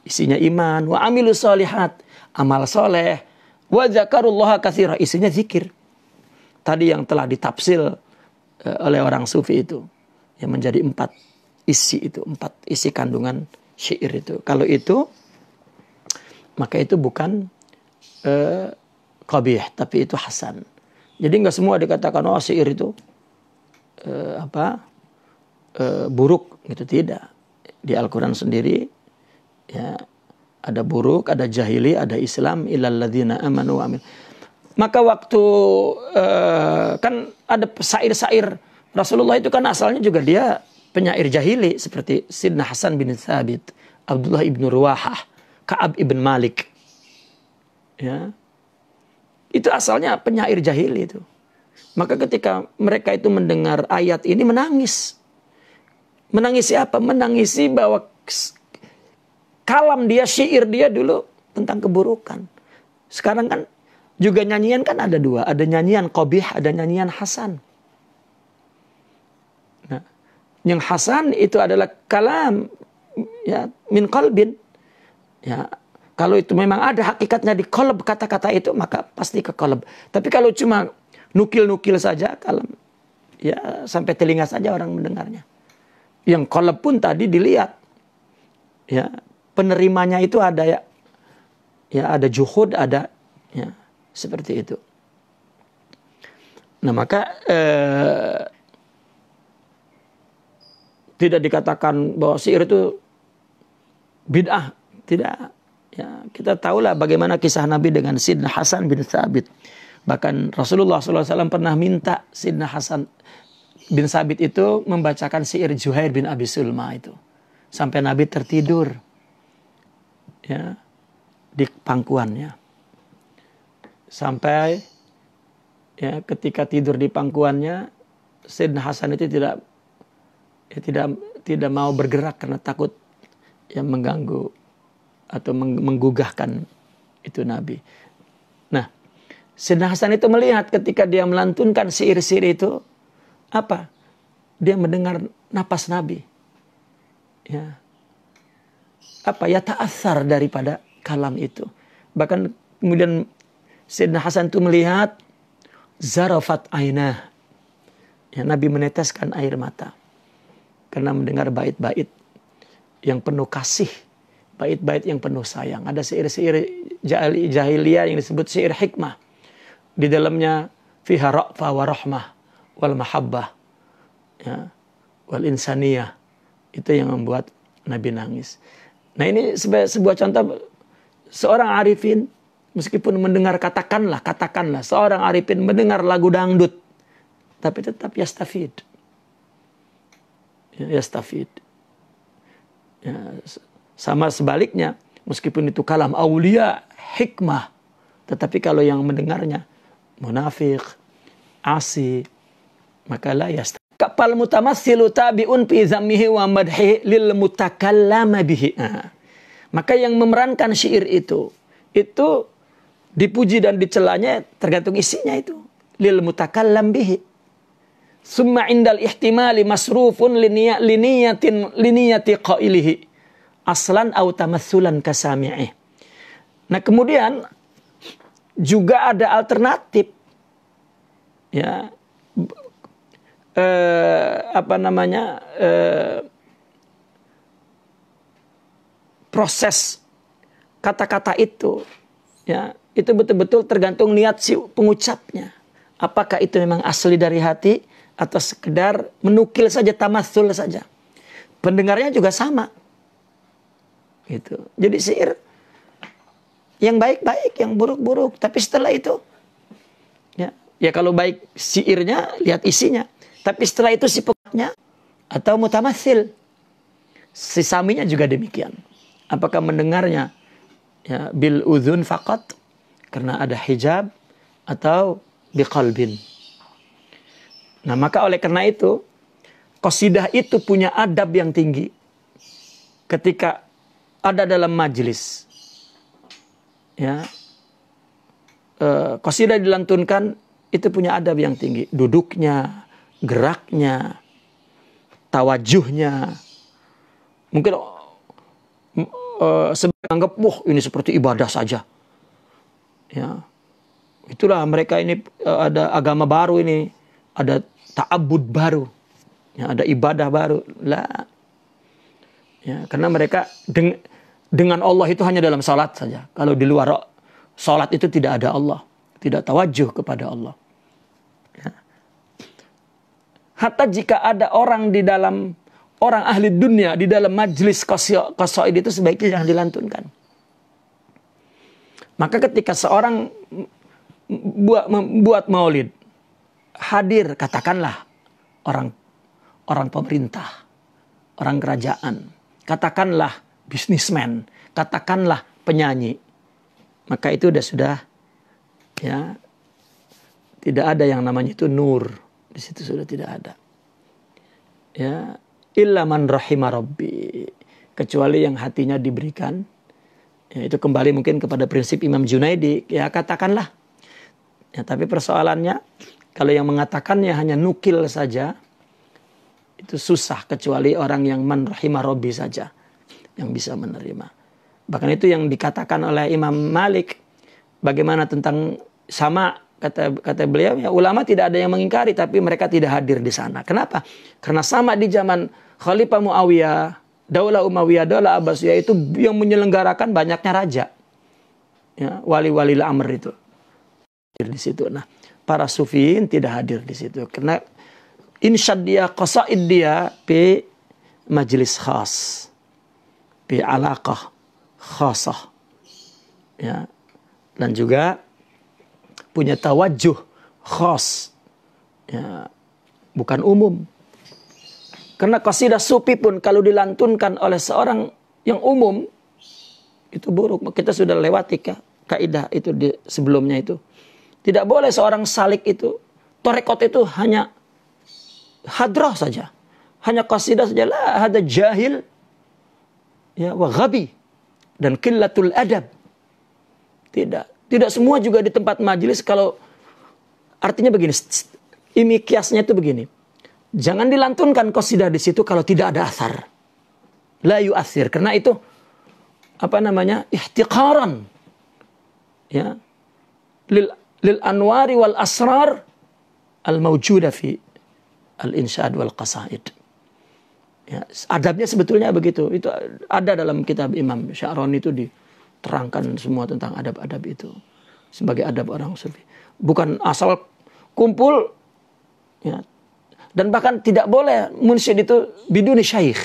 Isinya iman, wa amilus solihat, amal soleh, wa dzakarullaha katsira, isinya zikir. Tadi yang telah ditafsir oleh orang sufi itu, yang menjadi 4 isi itu, 4 isi kandungan syair itu. Kalau itu, maka itu bukan qabih, tapi itu hasan. Jadi nggak semua dikatakan oh syair itu buruk, gitu, tidak. Di Al-Quran sendiri ya ada buruk, ada jahili, ada Islam, illal ladzina amanu wa amil. Maka waktu kan ada syair-syair Rasulullah itu kan asalnya juga dia penyair jahili, seperti Sidna Hasan bin Thabit, Abdullah ibn Ruwahah, Ka'ab ibn Malik. Ya. Itu asalnya penyair jahili itu. Maka ketika mereka itu mendengar ayat ini menangis. Menangisi apa? Menangisi bahwa kalam dia, syair dia dulu tentang keburukan. Sekarang kan juga nyanyian kan ada 2. Ada nyanyian qabih, ada nyanyian hasan. Nah, yang hasan itu adalah kalam ya min qalbin. Ya, kalau itu memang ada hakikatnya di qalb kata-kata itu, maka pasti ke qalb. Tapi kalau cuma nukil-nukil saja kalam, ya sampai telinga saja orang mendengarnya. Yang qalb pun tadi dilihat. Ya, penerimanya itu ada ya ada juhud, ada ya seperti itu. Nah, maka tidak dikatakan bahwa syair itu bid'ah, tidak. Ya, kita tahulah bagaimana kisah Nabi dengan Sidna Hasan bin Thabit. Bahkan Rasulullah SAW pernah minta Sidna Hasan bin Thabit itu membacakan syair Zuhair bin Abi Sulma itu. Sampai Nabi tertidur ya di pangkuannya. Sampai ya ketika tidur di pangkuannya, Sidna Hasan itu tidak mau bergerak karena takut yang mengganggu atau menggugahkan itu Nabi. Nah, Sidna Hasan itu melihat ketika dia melantunkan syair-syair itu, apa? Dia mendengar napas Nabi. Ya. Apa? Ya ta'athar daripada kalam itu. Bahkan kemudian Sidna Hasan itu melihat zarafat ainah. Ya, Nabi meneteskan air mata karena mendengar bait-bait yang penuh kasih, bait-bait yang penuh sayang. Ada syair-syair jahiliyah yang disebut syair hikmah. Di dalamnya fiha ra'fa wa rahmah wal mahabbah, ya, wal insaniyah. Itu yang membuat Nabi nangis. Nah, ini sebuah contoh seorang arifin meskipun mendengar katakanlah seorang arifin mendengar lagu dangdut, tapi tetap yastafid. Yastafid. Ya, sama sebaliknya, meskipun itu kalam aulia, hikmah, tetapi kalau yang mendengarnya munafik, asi, maka la yastafid. Kapal mutamassilu tabi'un fi zammihi wa madhi lil mutakallama bihi. Maka yang memerankan syair itu dipuji dan dicelanya tergantung isinya itu. Lil mutakallam bihi. Summa indal ihtimali masrufun liniyati qailihi aslan aw tamatsulan kasami'i. Nah, kemudian juga ada alternatif. Ya, proses kata-kata itu, ya, itu betul-betul tergantung niat si pengucapnya. Apakah itu memang asli dari hati atau sekedar menukil saja, tamatsul saja. Pendengarnya juga sama. Gitu. Jadi syair yang baik-baik, yang buruk-buruk. Tapi setelah itu, ya kalau baik syairnya, lihat isinya. Tapi setelah itu si pengutnya atau mutamatsil. Si saminya juga demikian. Apakah mendengarnya ya, bil udhun faqat, karena ada hijab, atau biqalbin. Nah, maka oleh karena itu, qasidah itu punya adab yang tinggi. Ketika ada dalam majelis, ya, qasidah dilantunkan, itu punya adab yang tinggi. Duduknya, geraknya, tawajuhnya. Mungkin anggap, wah ini seperti ibadah saja. Ya, itulah mereka ini ada agama baru ini, ada ta'abbud baru, ya, ada ibadah baru. Lah, ya, karena mereka dengan Allah itu hanya dalam salat saja. Kalau di luar salat itu tidak ada Allah, tidak tawajuh kepada Allah. Ya. Hatta jika ada orang di dalam, orang ahli dunia di dalam majlis qasaid itu sebaiknya jangan dilantunkan. Maka ketika seorang membuat maulid, hadir katakanlah orang pemerintah, orang kerajaan, katakanlah bisnismen, katakanlah penyanyi, maka itu sudah ya, tidak ada yang namanya itu nur. Di situ sudah tidak ada. Ya, illa man rahima rabbi, kecuali yang hatinya diberikan. Ya, itu kembali mungkin kepada prinsip Imam Junaidi, ya katakanlah. Ya, tapi persoalannya kalau yang mengatakannya hanya nukil saja, itu susah, kecuali orang yang man rahima rabbi saja yang bisa menerima. Bahkan itu yang dikatakan oleh Imam Malik, bagaimana tentang sama, kata beliau, ya, ulama tidak ada yang mengingkari, tapi mereka tidak hadir di sana. Kenapa? Karena sama di zaman Khalifah Muawiyah, Daulah Umayyah, Daulah Abbasiyah itu yang menyelenggarakan banyaknya raja, ya, wali-wali amr itu hadir di situ. Nah, para sufiin tidak hadir di situ karena insyad dia, qasaid dia bi majlis khas, bi alaqah khasah, ya, dan juga punya tawajuh khas, ya, bukan umum. Karena qasidah sufi pun kalau dilantunkan oleh seorang yang umum itu buruk. Kita sudah lewati kaidah itu sebelumnya itu. Tidak boleh seorang salik itu, torekot itu hanya hadrah saja, hanya qasidah saja. Lah, ada jahil, ya, wa ghabi, dan qillatul adab. Tidak semua juga di tempat majelis. Kalau artinya begini, ini kiasnya itu begini. Jangan dilantunkan qasidah di situ kalau tidak ada athar. La yu'athir, karena itu ihtiqaran, ya, lil anwari wal asrar al mawjuda fi al insyad wal qasaid. Ya, adabnya sebetulnya begitu. Itu ada dalam kitab Imam Sya'rani, itu diterangkan semua tentang adab-adab itu sebagai adab orang sufi. Bukan asal kumpul, ya. Dan bahkan tidak boleh munsyid itu biduni syaikh.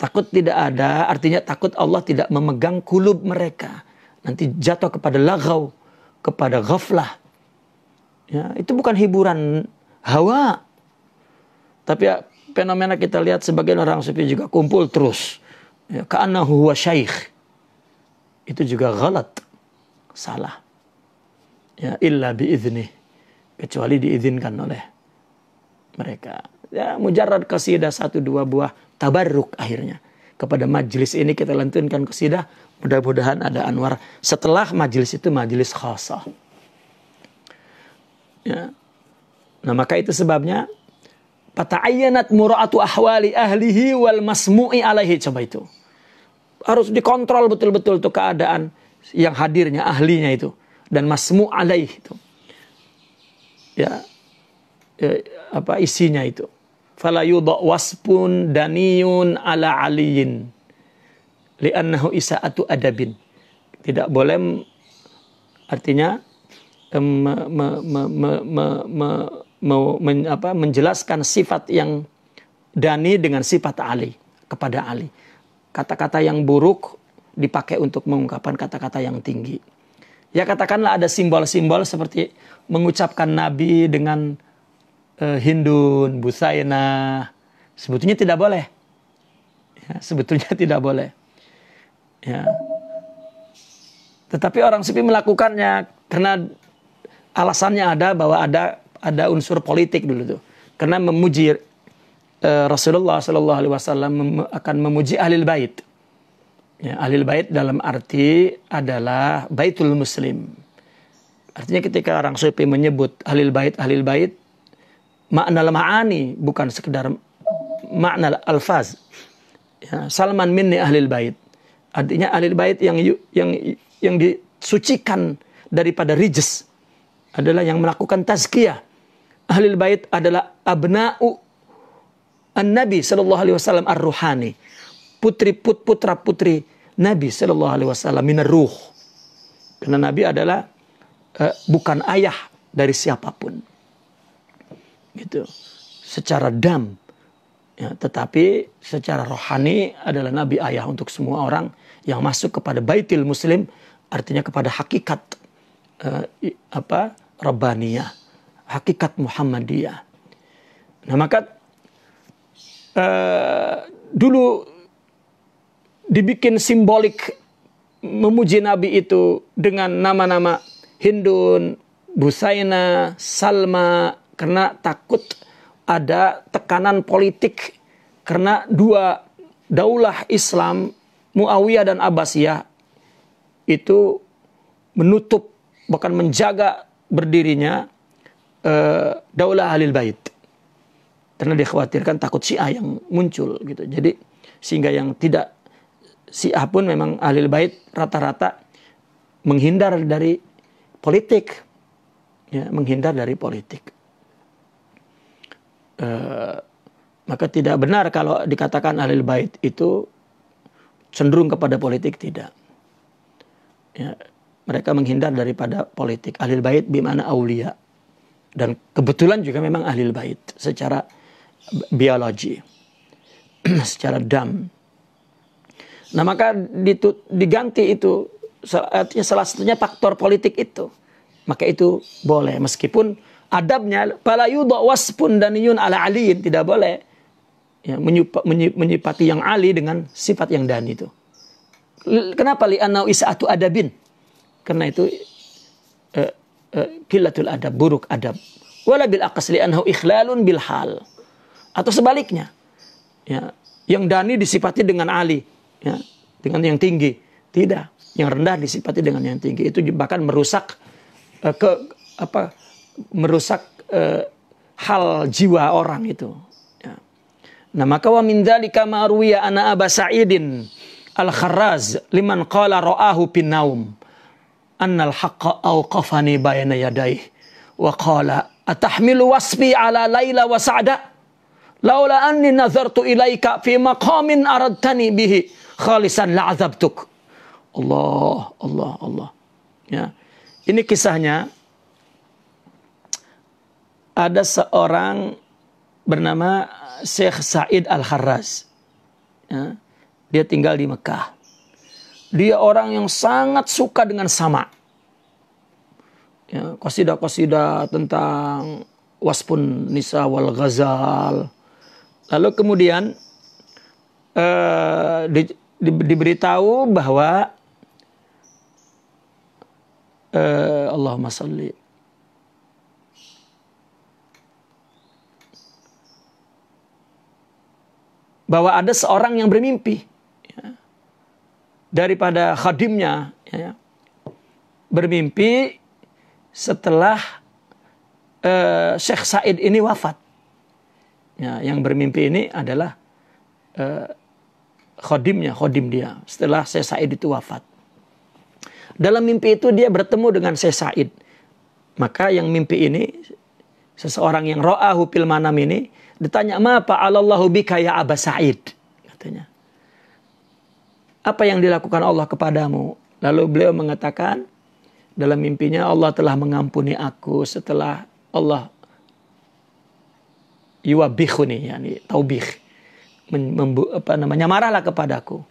Takut tidak ada, artinya takut Allah tidak memegang kulub mereka. Nanti jatuh kepada laghaw, kepada ghaflah. Ya, itu bukan hiburan hawa. Tapi ya, fenomena kita lihat sebagian orang sufi juga kumpul terus. Ya, ka'annahu huwa syaikh. Itu juga ghalat. Salah. Ya, illa biidznih. Kecuali diizinkan oleh mereka. Ya, mujarrad qasidah 1-2 buah tabarruk akhirnya. Kepada majlis ini kita lantunkan qasidah, mudah-mudahan ada anwar. Setelah majlis itu majlis khasah. Ya. Nah, maka itu sebabnya pata'ayyanat mura'atu ahwali ahlihi wal masmu'i alaihi. Coba itu. Harus dikontrol betul-betul tuh keadaan yang hadirnya, ahlinya itu, dan masmu' alaih itu. Ya, apa isinya itu? Fala yudha wasfun daniyun ala aliyin li'annahu isa'atu adabin. Tidak boleh, artinya menjelaskan sifat yang dani dengan sifat Ali kepada Ali. Kata-kata yang buruk dipakai untuk mengungkapkan kata-kata yang tinggi. Ya katakanlah ada simbol-simbol seperti mengucapkan Nabi dengan Hindun, Busaina. Sebetulnya tidak boleh. Ya, sebetulnya tidak boleh. Ya. Tetapi orang sufi melakukannya karena alasannya ada bahwa ada unsur politik dulu tuh. Karena memuji Rasulullah Shallallahu Alaihi Wasallam akan memuji ahlul bait. Ya, ahlul bait dalam arti adalah baitul muslim. Artinya ketika orang sufi menyebut ahlul bait, makna ma'ani bukan sekedar makna alfaz. Ya, Salman minni ahlul bait. Artinya ahlul bait yang disucikan daripada rijs adalah yang melakukan tazkiyah. Ahlul bait adalah abna'u an-nabi sallallahu alaihi wasallam ar-ruhani. Putra-putri Nabi sallallahu alaihi wasallam minar ruh. Karena Nabi adalah bukan ayah dari siapapun. Gitu. Secara dam, ya, tetapi secara rohani adalah Nabi ayah untuk semua orang yang masuk kepada baitil muslim, artinya kepada hakikat Rabbaniyah, hakikat Muhammadiyah. Nah maka dulu dibikin simbolik memuji Nabi itu dengan nama-nama Hindun, Busaina, Salma, karena takut ada tekanan politik karena dua daulah Islam Muawiyah dan Abbasiyah itu menutup bahkan menjaga berdirinya daulah Ahlul Bait karena dikhawatirkan takut Syiah yang muncul gitu. Jadi sehingga yang tidak Syiah pun memang Ahlul Bait rata-rata menghindar dari politik, ya, menghindar dari politik. Maka tidak benar kalau dikatakan Ahlul Bait itu cenderung kepada politik, tidak. Ya, mereka menghindar daripada politik. Ahlul Bait bimana aulia. Dan kebetulan juga memang Ahlul Bait secara biologi, secara dam. Nah maka diganti itu, artinya salah satunya faktor politik itu. Maka itu boleh, meskipun adabnya fala yudha wasfun daniyun ala aliyin, tidak boleh ya, menyipati yang ali dengan sifat yang dani itu. Kenapa? Li'annau isa'atu adabin. Karena itu qillatul adab, buruk adab. Wala bil aqas li'annahu ikhlalun bil hal. Atau sebaliknya. Ya, yang dani disifati dengan ali, ya, dengan yang tinggi. Tidak, yang rendah disifati dengan yang tinggi. Itu bahkan merusak merusak hal jiwa orang itu. Ya. Nah maka wa min dzalika ma ruwiya ana Aba Sa'idin al-Kharraz liman qala ra'ahu bin naum annal haqqa awqafani bayna yadayhi wa qala atahmilu wasfi ala Laila wa Sa'da laula anni nazartu ilaika fi maqamin aradtani bihi khalisan la'adzabtuk. Allah. Ya. Ini kisahnya, ada seorang bernama Syekh Sa'id Al-Kharraz. Ya, dia tinggal di Mekah. Dia orang yang sangat suka dengan sama. Ya, qasidah-qasidah tentang wasfun nisa wal ghazal. Lalu kemudian diberitahu bahwa Allahumma salli. Bahwa ada seorang yang bermimpi, ya, daripada khadimnya, ya, bermimpi setelah Syekh Said ini wafat. Ya, yang bermimpi ini adalah khodim dia setelah Syekh Said itu wafat. Dalam mimpi itu dia bertemu dengan Syekh Said. Maka yang mimpi ini, seseorang yang ra'ahu fil manam ini, ditanya, ma fa'alallahu bika ya Aba Sa'id. Katanya, apa yang dilakukan Allah kepadamu? Lalu beliau mengatakan, dalam mimpinya Allah telah mengampuni aku setelah Allah yuwabikhuni, yani taubih, marahlah kepadaku.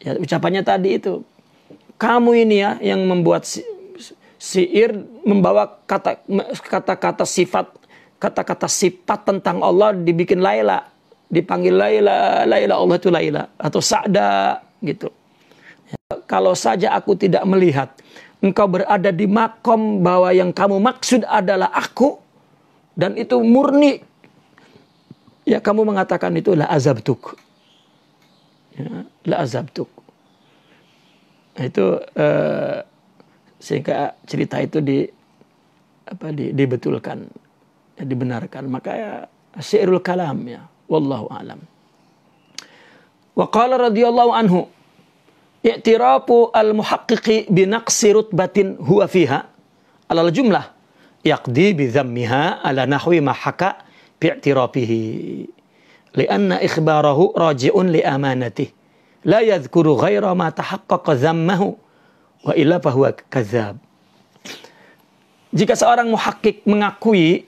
Ya, ucapannya tadi itu, kamu ini ya yang membuat syair membawa kata-kata sifat tentang Allah dibikin Laila, dipanggil Laila, Allah itu Laila atau Sa'da gitu. Ya, kalau saja aku tidak melihat engkau berada di makom bahwa yang kamu maksud adalah aku dan itu murni, ya kamu mengatakan itu la azabtuk. Ya, la azabtuk. Nah, itu sehingga cerita itu dibetulkan, ya, dibenarkan. Maka ya syairul kalam, ya, wallahu a'lam. Wa qala radhiyallahu anhu, i'tirafu al-muhaqqiqi bi naqsi rutbatin huwa fiha alal jumlah yaqdi bi dhammiha ala nahwi ma haka bi i'tirafihi li'anna ikhbarahu raji'un li amanatihi la yadhkuru ghaira ma tahaqqaqa dhammahu wa illa fahuwa kadzdzab. Jika seorang muhakkik mengakui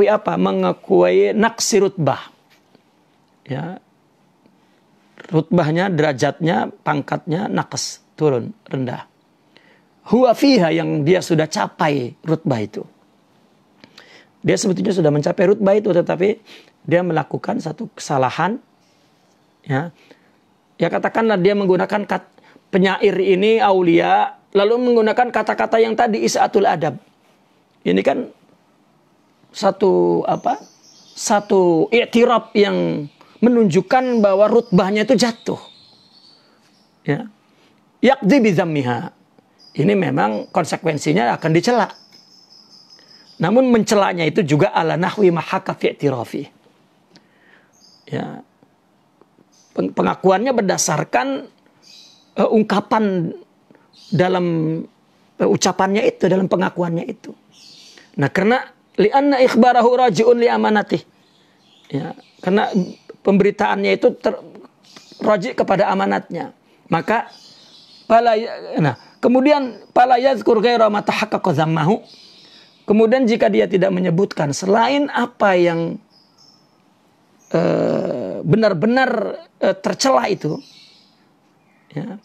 apa? Mengakui naqsi rutbah. Ya. Rutbahnya, derajatnya, pangkatnya naqs, turun, rendah. Huwa fiha, yang dia sudah capai rutbah itu. Dia sebetulnya sudah mencapai rutbah itu, tetapi dia melakukan satu kesalahan. Ya, ya katakanlah dia menggunakan penyair ini aulia, lalu menggunakan kata-kata yang tadi isaatul adab. Ini kan satu i'tiraf yang menunjukkan bahwa rutbahnya itu jatuh. Ya. Yaqdi bi dhammiha. Ini memang konsekuensinya akan dicela. Namun mencelanya itu juga ala nahwi mahaka fi i'tirafi. Ya. Pengakuannya berdasarkan ungkapan dalam ucapannya itu, dalam pengakuannya itu. Nah, karena li'anna ikhbarahu raji'un li amanatih. Ya, karena pemberitaannya itu raji' kepada amanatnya. Maka kemudian fala yazkur ghaira ma tahaqqaqa dhammahu. Kemudian jika dia tidak menyebutkan selain apa yang benar-benar tercela itu, ya,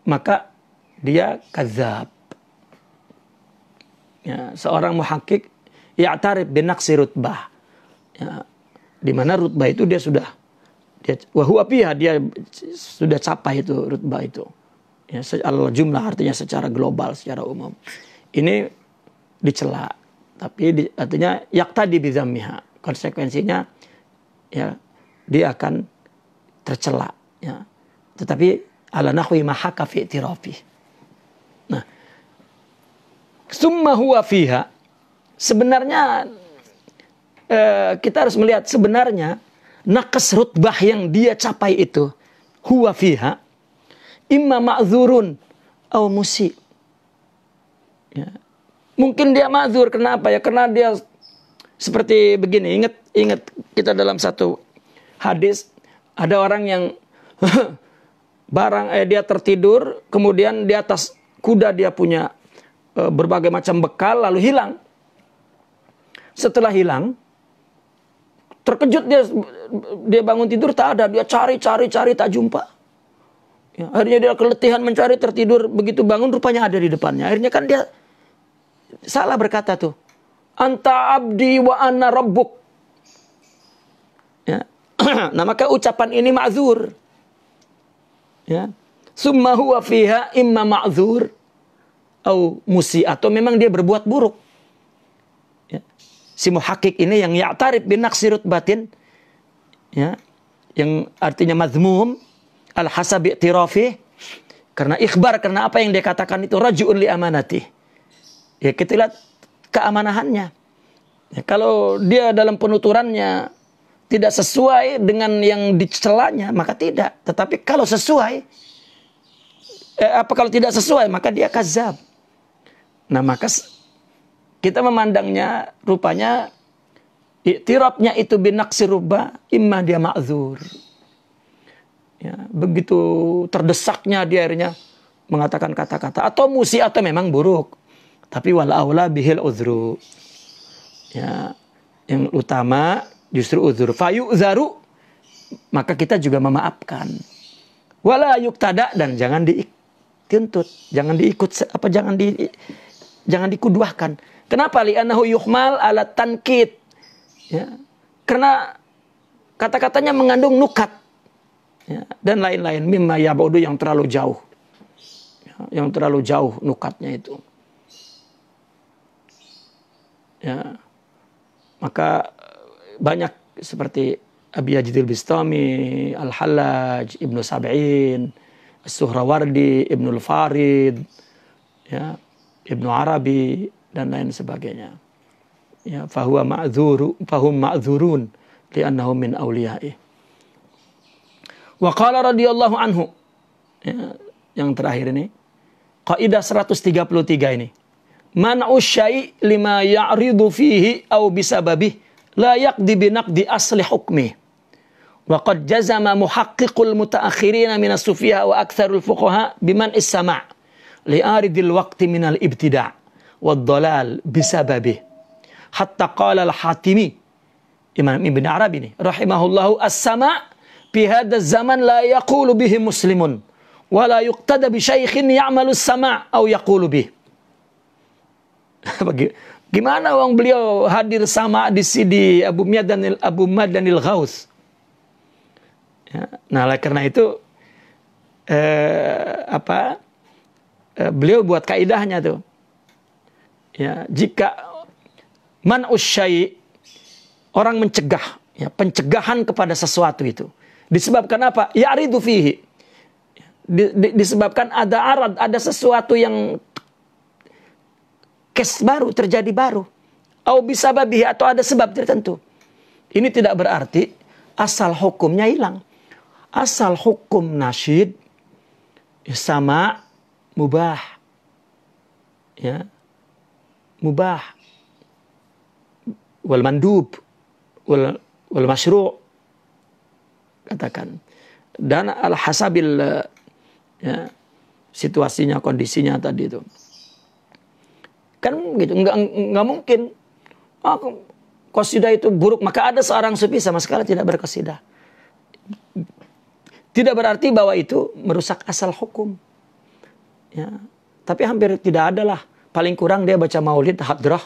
maka dia kadzab. Ya, seorang muhakkik ya'tarif bi naqsi rutbah. Ya, di mana rutbah itu dia wa huwa fiha, dia sudah capai itu rutbah itu. Ya, al jumlah artinya secara global, secara umum. Ini dicela, tapi artinya yaqtadi bi dhammiha. Konsekuensinya ya dia akan tercela, ya. Tetapi ala nahwi ma haka fi i'tirafi. Nah, summa huwa fiha, sebenarnya kita harus melihat sebenarnya naqas rutbah yang dia capai itu huwa fiha imma ma'dzurun aw musi. Ya. Mungkin dia ma'dzur, kenapa ya? Karena dia seperti begini, ingat kita dalam satu hadis ada orang yang dia tertidur, kemudian di atas kuda dia punya berbagai macam bekal, lalu hilang. Setelah hilang, terkejut dia bangun tidur tak ada, dia cari tak jumpa. Ya, akhirnya dia keletihan mencari, tertidur, begitu bangun rupanya ada di depannya. Akhirnya kan dia salah berkata tuh, anta abdi wa ana rabbuk. Ya. Nah, maka ucapan ini ma'zur. Ya. Summa huwa fiha imma ma'zur au musi, atau memang dia berbuat buruk. Ya. Si muhakkik ini yang ya'tarif bin naqsi rutbatin, ya, yang artinya mazmum al hasab i'tirafi, karena ikhbar, karena apa yang dia katakan itu raji'un li amanati. Ya, kita lihat keamanahannya. Ya, kalau dia dalam penuturannya tidak sesuai dengan yang dicelanya, maka tidak. Tetapi kalau sesuai, kalau tidak sesuai maka dia kadzab. Nah, maka kita memandangnya rupanya i'tirafnya itu binaqsi rubba, imma dia ma'dzur. Ya, begitu terdesaknya dia akhirnya mengatakan kata-kata atau musi atau memang buruk. Tapi wal aula bihil uzru. Ya, yang utama justru uzur. Fayu'zaru, maka kita juga memaafkan. Wala yuqtada, dan jangan dituntut, jangan diikut jangan dikuduahkan. Kenapa? Li'annahu yuhmal ala tankit. Ya, karena kata-katanya mengandung nukat. Ya, dan lain-lain mimma ya'budu, yang terlalu jauh. Ya, yang terlalu jauh nukatnya itu. Ya. Maka banyak seperti Abi Yazid al-Bistami, Al-Hallaj, Ibnu Sab'in, As-Suhrawardi, Ibnu Al-Farid, ya, Ibnu Arabi, dan lain sebagainya. Ya, fahum ma'dzurun li'annahum min awliya'i. Wa qala radhiyallahu anhu, ya, yang terakhir ini, kaidah 133 ini. Man'u syai' lima ya'ridu fihi aw bisababih la yaqdi binaqdi asli hukmi. Wa qad jazama muhaqqiqul mutaakhirin min as-sufiya wa aktsarul fuqaha biman is-sama' li'aridil waqti min al-ibtida' wad-dhalal bisababih. Hatta qala al-Hatimi, Imam Ibn Arabi ini rahimahullahu, as-sama' fi hadha zaman la yaqulu bihi muslimun wa la yuqtada bi syaikhin ya'malu as-sama' aw yaqulu bih. Gimana orang beliau hadir sama di sini Abu Madanil Ghaus. Ya, nah, karena itu beliau buat kaidahnya tuh. Ya, jika man usyai, orang mencegah, ya, pencegahan kepada sesuatu itu disebabkan apa? Ya'ridu fihi. Disebabkan ada arad, ada sesuatu yang kes baru, terjadi baru. Au bisababihi, atau ada sebab tertentu. Ini tidak berarti asal hukumnya hilang. Asal hukum nasyid sama mubah. Ya. Mubah. Wal mandub. Wal masyru'. Katakan. Dan al-hasabil, ya, situasinya, kondisinya tadi itu. Kan gitu, nggak mungkin qasidah itu buruk, maka ada seorang sufi sama sekali tidak berqasidah. Tidak berarti bahwa itu merusak asal hukum. Ya, tapi hampir tidak ada lah. Paling kurang dia baca maulid hadrah,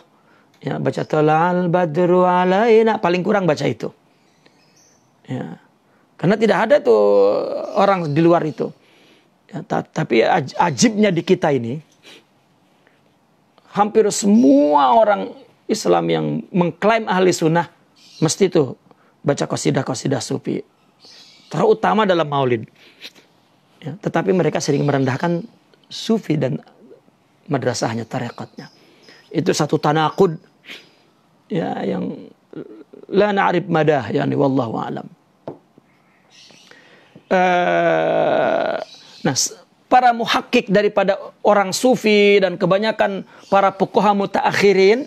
ya, baca talal badru alaina, paling kurang baca itu. Ya. Karena tidak ada tuh orang di luar itu. Ya, tapi ajibnya di kita ini, hampir semua orang Islam yang mengklaim ahli sunnah mesti tuh baca qasidah-qasidah sufi, terutama dalam maulid. Ya, tetapi mereka sering merendahkan sufi dan madrasahnya, tareqatnya. Itu satu tanaqud, ya, yang la na'rif madah, yani wallahu a'lam. Nah, para muhakkik daripada orang sufi dan kebanyakan para fuqaha mutaakhirin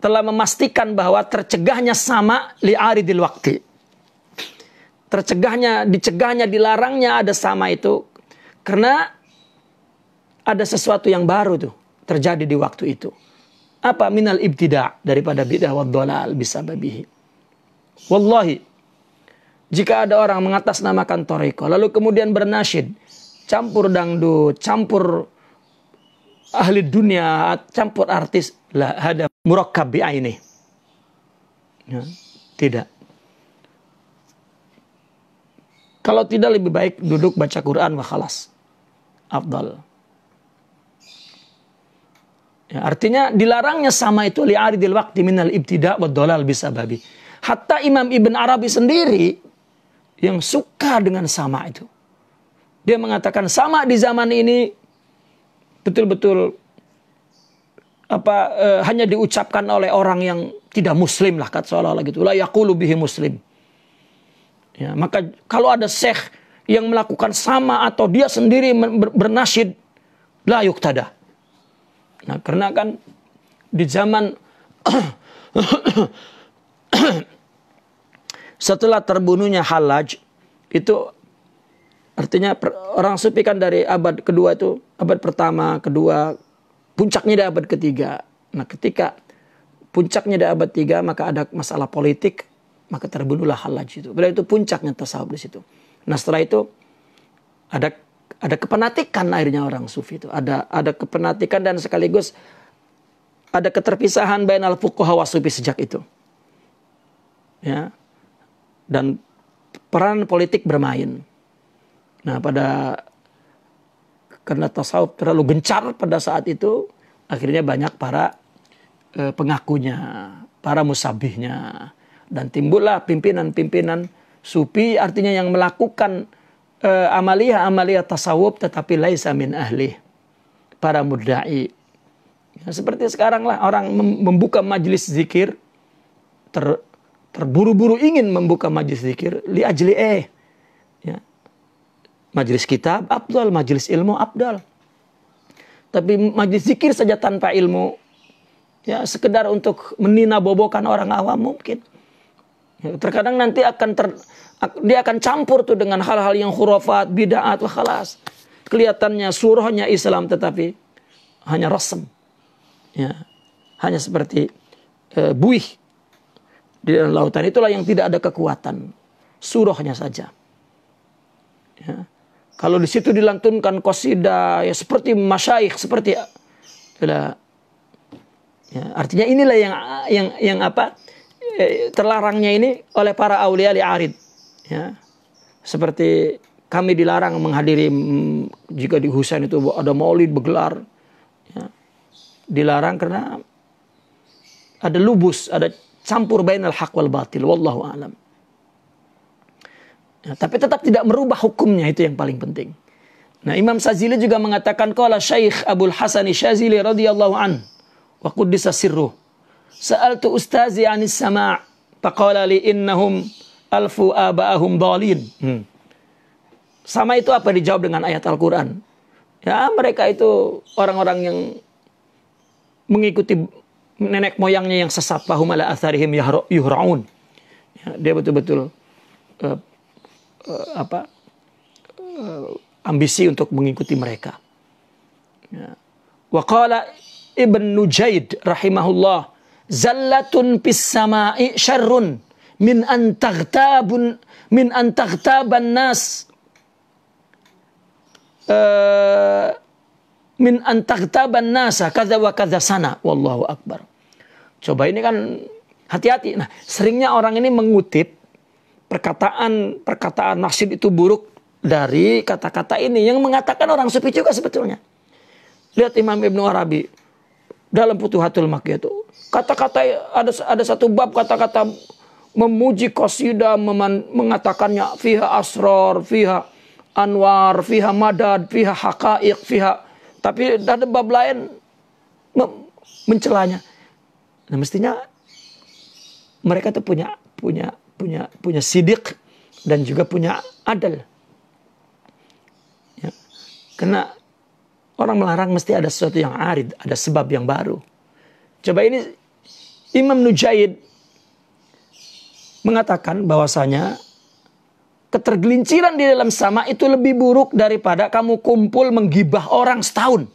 telah memastikan bahwa tercegahnya sama li'aridil waqti. Dicegahnya, dilarangnya ada sama itu karena ada sesuatu yang baru tuh terjadi di waktu itu. Apa? Minal ibtida', daripada bid'ah wad dhalal bisababihi. Wallahi, jika ada orang mengatasnamakan thariqah lalu kemudian bernasyid, campur dangdut, campur ahli dunia, campur artis, la hada murakkab bi'aini. Ya, tidak. Kalau tidak, lebih baik duduk baca Quran wa khalas. Afdal. Ya, artinya dilarangnya sama itu li'aridil waqti minal ibtida' wad dhalal bisababi. Hatta Imam Ibn Arabi sendiri yang suka dengan sama itu, dia mengatakan sama di zaman ini betul-betul hanya diucapkan oleh orang yang tidak muslim lah, kata seolah-olah gitu. La yaqulu bihi muslim. Ya, maka kalau ada syekh yang melakukan sama atau dia sendiri bernasyid, la yuktada. Nah, karena kan di zaman setelah terbunuhnya Hallaj, itu artinya orang sufi kan dari abad kedua itu, abad pertama, kedua, puncaknya di abad ketiga. Nah, ketika puncaknya di abad 3, maka ada masalah politik, maka terbunuhlah Hallaj itu. Berarti itu puncaknya tasawuf di situ. Nah, setelah itu ada kepenatikan akhirnya orang sufi itu. Ada kepenatikan dan sekaligus ada keterpisahan bainal fuqaha wa sufi sejak itu. Ya. Dan peran politik bermain. Nah, karena tasawuf terlalu gencar pada saat itu, akhirnya banyak para pengakunya, para musabihnya, dan timbullah pimpinan-pimpinan sufi, artinya yang melakukan amaliyah tasawuf tetapi laisa min ahli, para mudda'i. Ya, seperti sekarang lah orang membuka majelis zikir, terburu-buru ingin membuka majelis zikir li ajli ya. Majelis kitab afdal, majelis ilmu afdal. Tapi majelis zikir saja tanpa ilmu, ya sekedar untuk meninabobokan orang awam mungkin. Ya, terkadang nanti dia akan campur tuh dengan hal-hal yang khurafat, bid'ah atau khalas. Kelihatannya surahnya Islam tetapi hanya rasem. Ya, hanya seperti buih di dalam lautan. Itulah yang tidak ada kekuatan. Surahnya saja. Ya. Kalau di situ dilantunkan qasidah ya seperti masyaikh, seperti ya, artinya inilah yang terlarangnya ini oleh para aulia li'arid. Ya. Seperti kami dilarang menghadiri jika di Husain itu ada maulid bergelar. Ya. Dilarang karena ada lubus, ada campur bainal haq wal batil, wallahu a'lam. Ya, tapi tetap tidak merubah hukumnya, itu yang paling penting. Nah, Imam Syazili juga mengatakan qala Syekh Abdul Hasan Syazili radhiyallahu an wa quddisa sirruh, sa'altu ustazi 'anis sama' faqala li innahum alfu aba'ahum dhalin. Sama itu apa dijawab dengan ayat Al-Qur'an? Ya, mereka itu orang-orang yang mengikuti nenek moyangnya yang sesat, fahum ala atharihim yuhra'un. Ya, dia betul-betul ambisi untuk mengikuti mereka. Ya. Wa qala Ibn Nujaid rahimahullah, zallatun fis sama'i syarrun min an taghtaban nas min an taghtaban nasa kadza wa kadza sana, wallahu akbar. Coba ini kan hati-hati. Nah, seringnya orang ini mengutip perkataan nasyid itu buruk dari kata-kata ini yang mengatakan orang sufi juga sebetulnya. Lihat Imam Ibnu Arabi dalam Futuhatul Makkiyah itu kata-kata ada satu bab kata-kata memuji qasidah, mengatakannya fiha asrar, fiha anwar, fiha madad, fiha haqaiq, fiha, tapi ada bab lain mencelanya. Nah, mestinya mereka tuh punya sidik dan juga punya adal. Ya. Karena orang melarang mesti ada sesuatu yang arid, ada sebab yang baru. Coba ini Imam Nujaid mengatakan bahwasanya ketergelinciran di dalam sama itu lebih buruk daripada kamu kumpul menggibah orang setahun.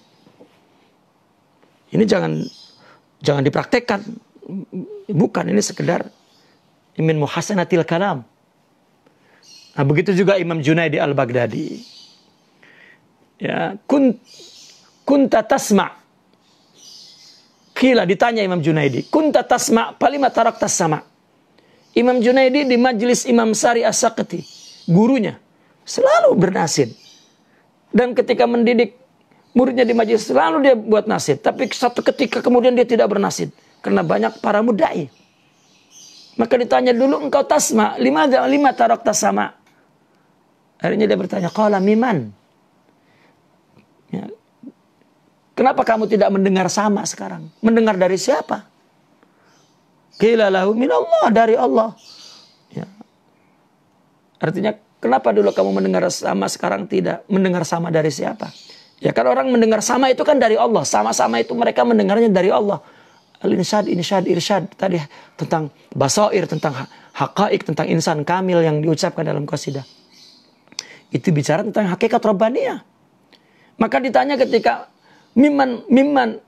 Ini jangan dipraktekkan. Bukan, ini sekedar min muhasanatil kalam. Nah, begitu juga Imam Junaidi al-Baghdadi. Ya, kunta tasma'. Qila, ditanya Imam Junaidi, kunta tasma' falima taraktas sama'. Imam Junaidi di majelis Imam Sari As-Saqati, gurunya, selalu bernasid. Dan ketika mendidik muridnya di majelis, selalu dia buat nasid. Tapi satu ketika kemudian dia tidak bernasid. Karena banyak para mudai. Maka ditanya dulu, engkau tasma, lima taraktas sama'. Akhirnya dia bertanya, qala miman. Ya. Kenapa kamu tidak mendengar sama sekarang? Mendengar dari siapa? Qila lahu minallah, dari Allah. Ya. Artinya Kenapa dulu kamu mendengar sama, sekarang tidak? Mendengar sama dari siapa? Ya kan orang mendengar sama itu kan dari Allah. Sama-sama itu mereka mendengarnya dari Allah. Al-insyad, insyad, irsyad. Tadi tentang basair, tentang haqaik, tentang insan kamil yang diucapkan dalam qasidah. Itu bicara tentang hakikat Rabbaniyah. Maka ditanya ketika mimman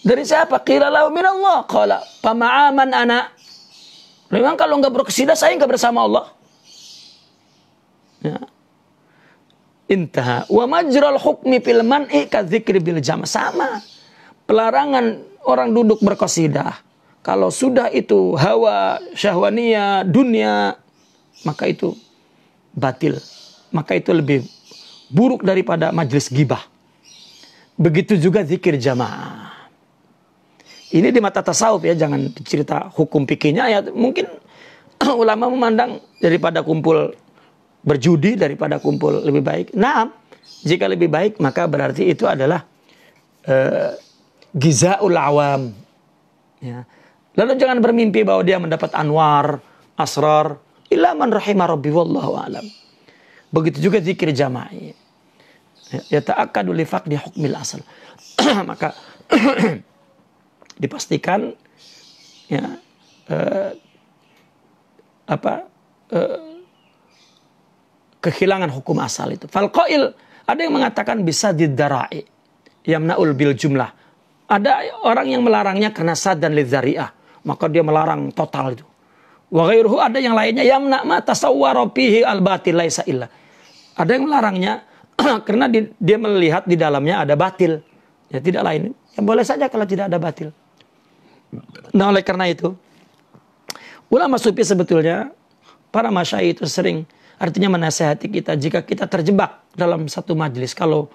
dari siapa? Qila lahu minallah. Qala fama'aman ana. Memang kalau enggak berqasidah saya enggak bersama Allah. Ya. Intaha wa majral hukmi fil man'i kadzikri bil jama'. Sama. Pelarangan orang duduk berqasidah kalau sudah itu hawa syahwaniyah dunia, maka itu batil. Maka itu lebih buruk daripada majlis ghibah. Begitu juga zikir jamaah. Ini di mata tasawuf ya, jangan cerita hukum fikihnya ya. Mungkin ulama memandang daripada kumpul berjudi daripada kumpul lebih baik. Nah, jika lebih baik maka berarti itu adalah gizaul awam. Ya. Lalu jangan bermimpi bahwa dia mendapat anwar, asrar, illa man rahimah rabbi wallahu alam. Begitu juga zikir jamaah. Ya ta'akkadu li faqdi hukmil asal. Maka dipastikan ya kehilangan hukum asal itu. Fal qail, ada yang mengatakan bisa didara'i yamna'ul bil jumlah. Ada orang yang melarangnya karena sad dan lidzari'ah, maka dia melarang total itu. Wa ghairuhu, ada yang lainnya yamna' ma tasawwara fihi al batil laisa illa. Ada yang melarangnya karena dia melihat di dalamnya ada batil. Ya tidak lain. Ya boleh saja kalau tidak ada batil. Nah, oleh karena itu ulama sufi sebetulnya para masyayikh itu sering artinya menasihati kita jika kita terjebak dalam satu majelis, kalau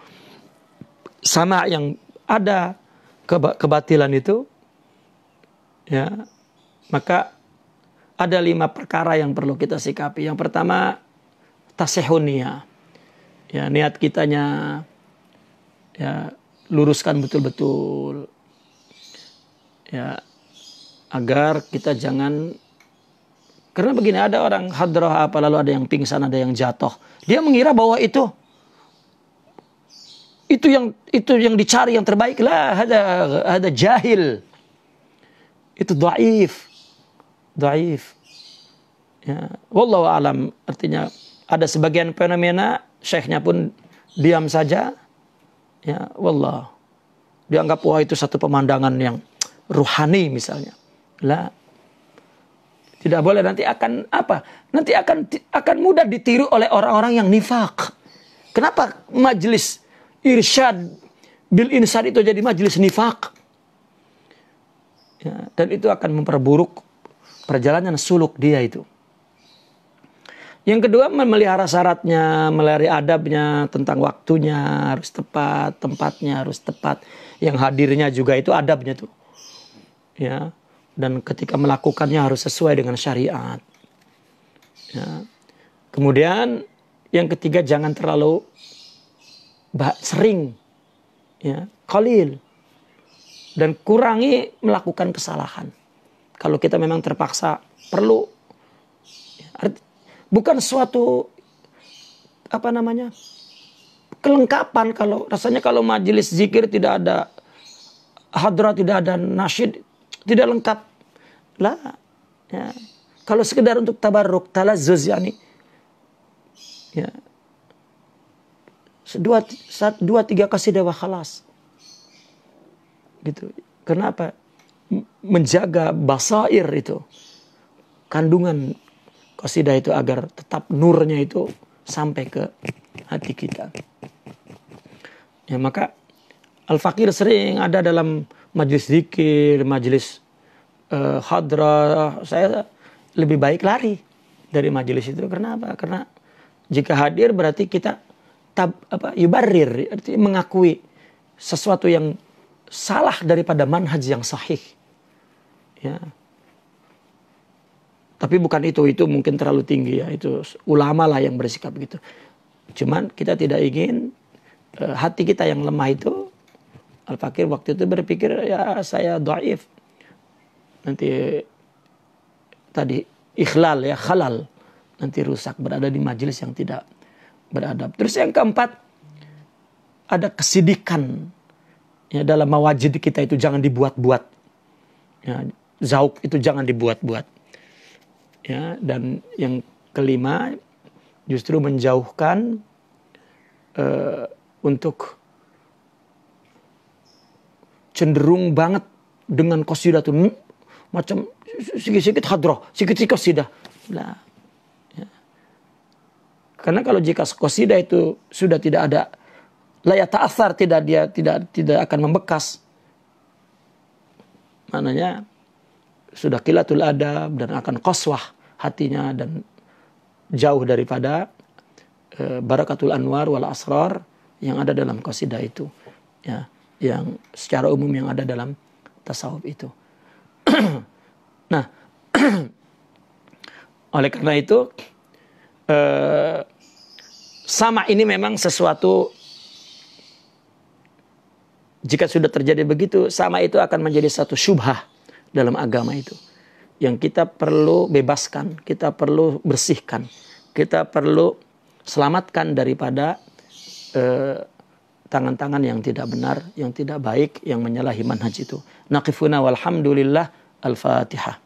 sama yang ada kebatilan itu ya, maka ada 5 perkara yang perlu kita sikapi. Yang pertama tasihuniyah. Ya, niat kitanya ya luruskan betul-betul. Ya, agar kita jangan, karena begini, ada orang hadrah apa lalu ada yang pingsan, ada yang jatuh. Dia mengira bahwa itu yang dicari yang terbaik. Lah, ada jahil. Itu dhaif. Ya, wallahu alam. Artinya ada sebagian fenomena syekhnya pun diam saja. Ya, wallah. Dianggap wah itu satu pemandangan yang ruhani misalnya. Lah, tidak boleh, nanti akan apa? Nanti akan mudah ditiru oleh orang-orang yang nifaq. Kenapa majelis irsyad bil insad itu jadi majelis nifaq? Ya, dan itu akan memperburuk perjalanan suluk dia itu. Yang kedua, memelihara syaratnya, memelihara adabnya, tentang waktunya harus tepat, tempatnya harus tepat, yang hadirnya juga itu adabnya tuh. Ya, dan ketika melakukannya harus sesuai dengan syariat. Ya. Kemudian yang ketiga, jangan terlalu sering, ya, qalil, dan kurangi melakukan kesalahan. Kalau kita memang terpaksa perlu, ya, bukan suatu kelengkapan. Kalau rasanya kalau majelis zikir tidak ada hadrah, tidak ada nasyid, tidak lengkap lah ya. Kalau sekedar untuk tabarruk, talazzuz yani ya, 2-3 qasidah wa khalas gitu. Kenapa? Menjaga basair itu, kandungan qasidah itu, agar tetap nurnya itu sampai ke hati kita. Ya, maka Al-Fakir sering ada dalam majelis zikir, majelis hadrah. Saya lebih baik lari dari majelis itu. Kenapa? Karena jika hadir berarti kita yubarrir, artinya mengakui sesuatu yang salah daripada manhaj yang sahih. Ya. Tapi bukan itu mungkin terlalu tinggi ya. Itu ulama lah yang bersikap begitu. Cuman kita tidak ingin hati kita yang lemah itu. Al-Fakir waktu itu berpikir ya saya dhaif. Nanti tadi ikhlal ya, khalal. nanti rusak, berada di majelis yang tidak beradab. Terus yang keempat, ada kesidikan ya, dalam mawajid kita itu jangan dibuat-buat. Ya, zauk itu jangan dibuat-buat. Ya, dan yang kelima, justru menjauhkan untuk cenderung banget dengan qasidah itu macam sikit-sikit hadroh, sikit-sikit qasidah. Nah, ya. Karena kalau jika qasidah itu sudah tidak ada la yata'athar, tidak akan membekas, maknanya sudah qilatul adab dan akan qaswah hatinya dan jauh daripada barakatul anwar wal asrar yang ada dalam qasidah itu, ya, yang secara umum yang ada dalam tasawuf itu. Nah, oleh karena itu sama ini memang sesuatu, jika sudah terjadi begitu, sama itu akan menjadi satu syubhah dalam agama itu, yang kita perlu bebaskan, kita perlu bersihkan, kita perlu selamatkan daripada tangan-tangan yang tidak benar, yang tidak baik, yang menyalahi manhaj itu. Naqifuna walhamdulillah. Al-Fatihah.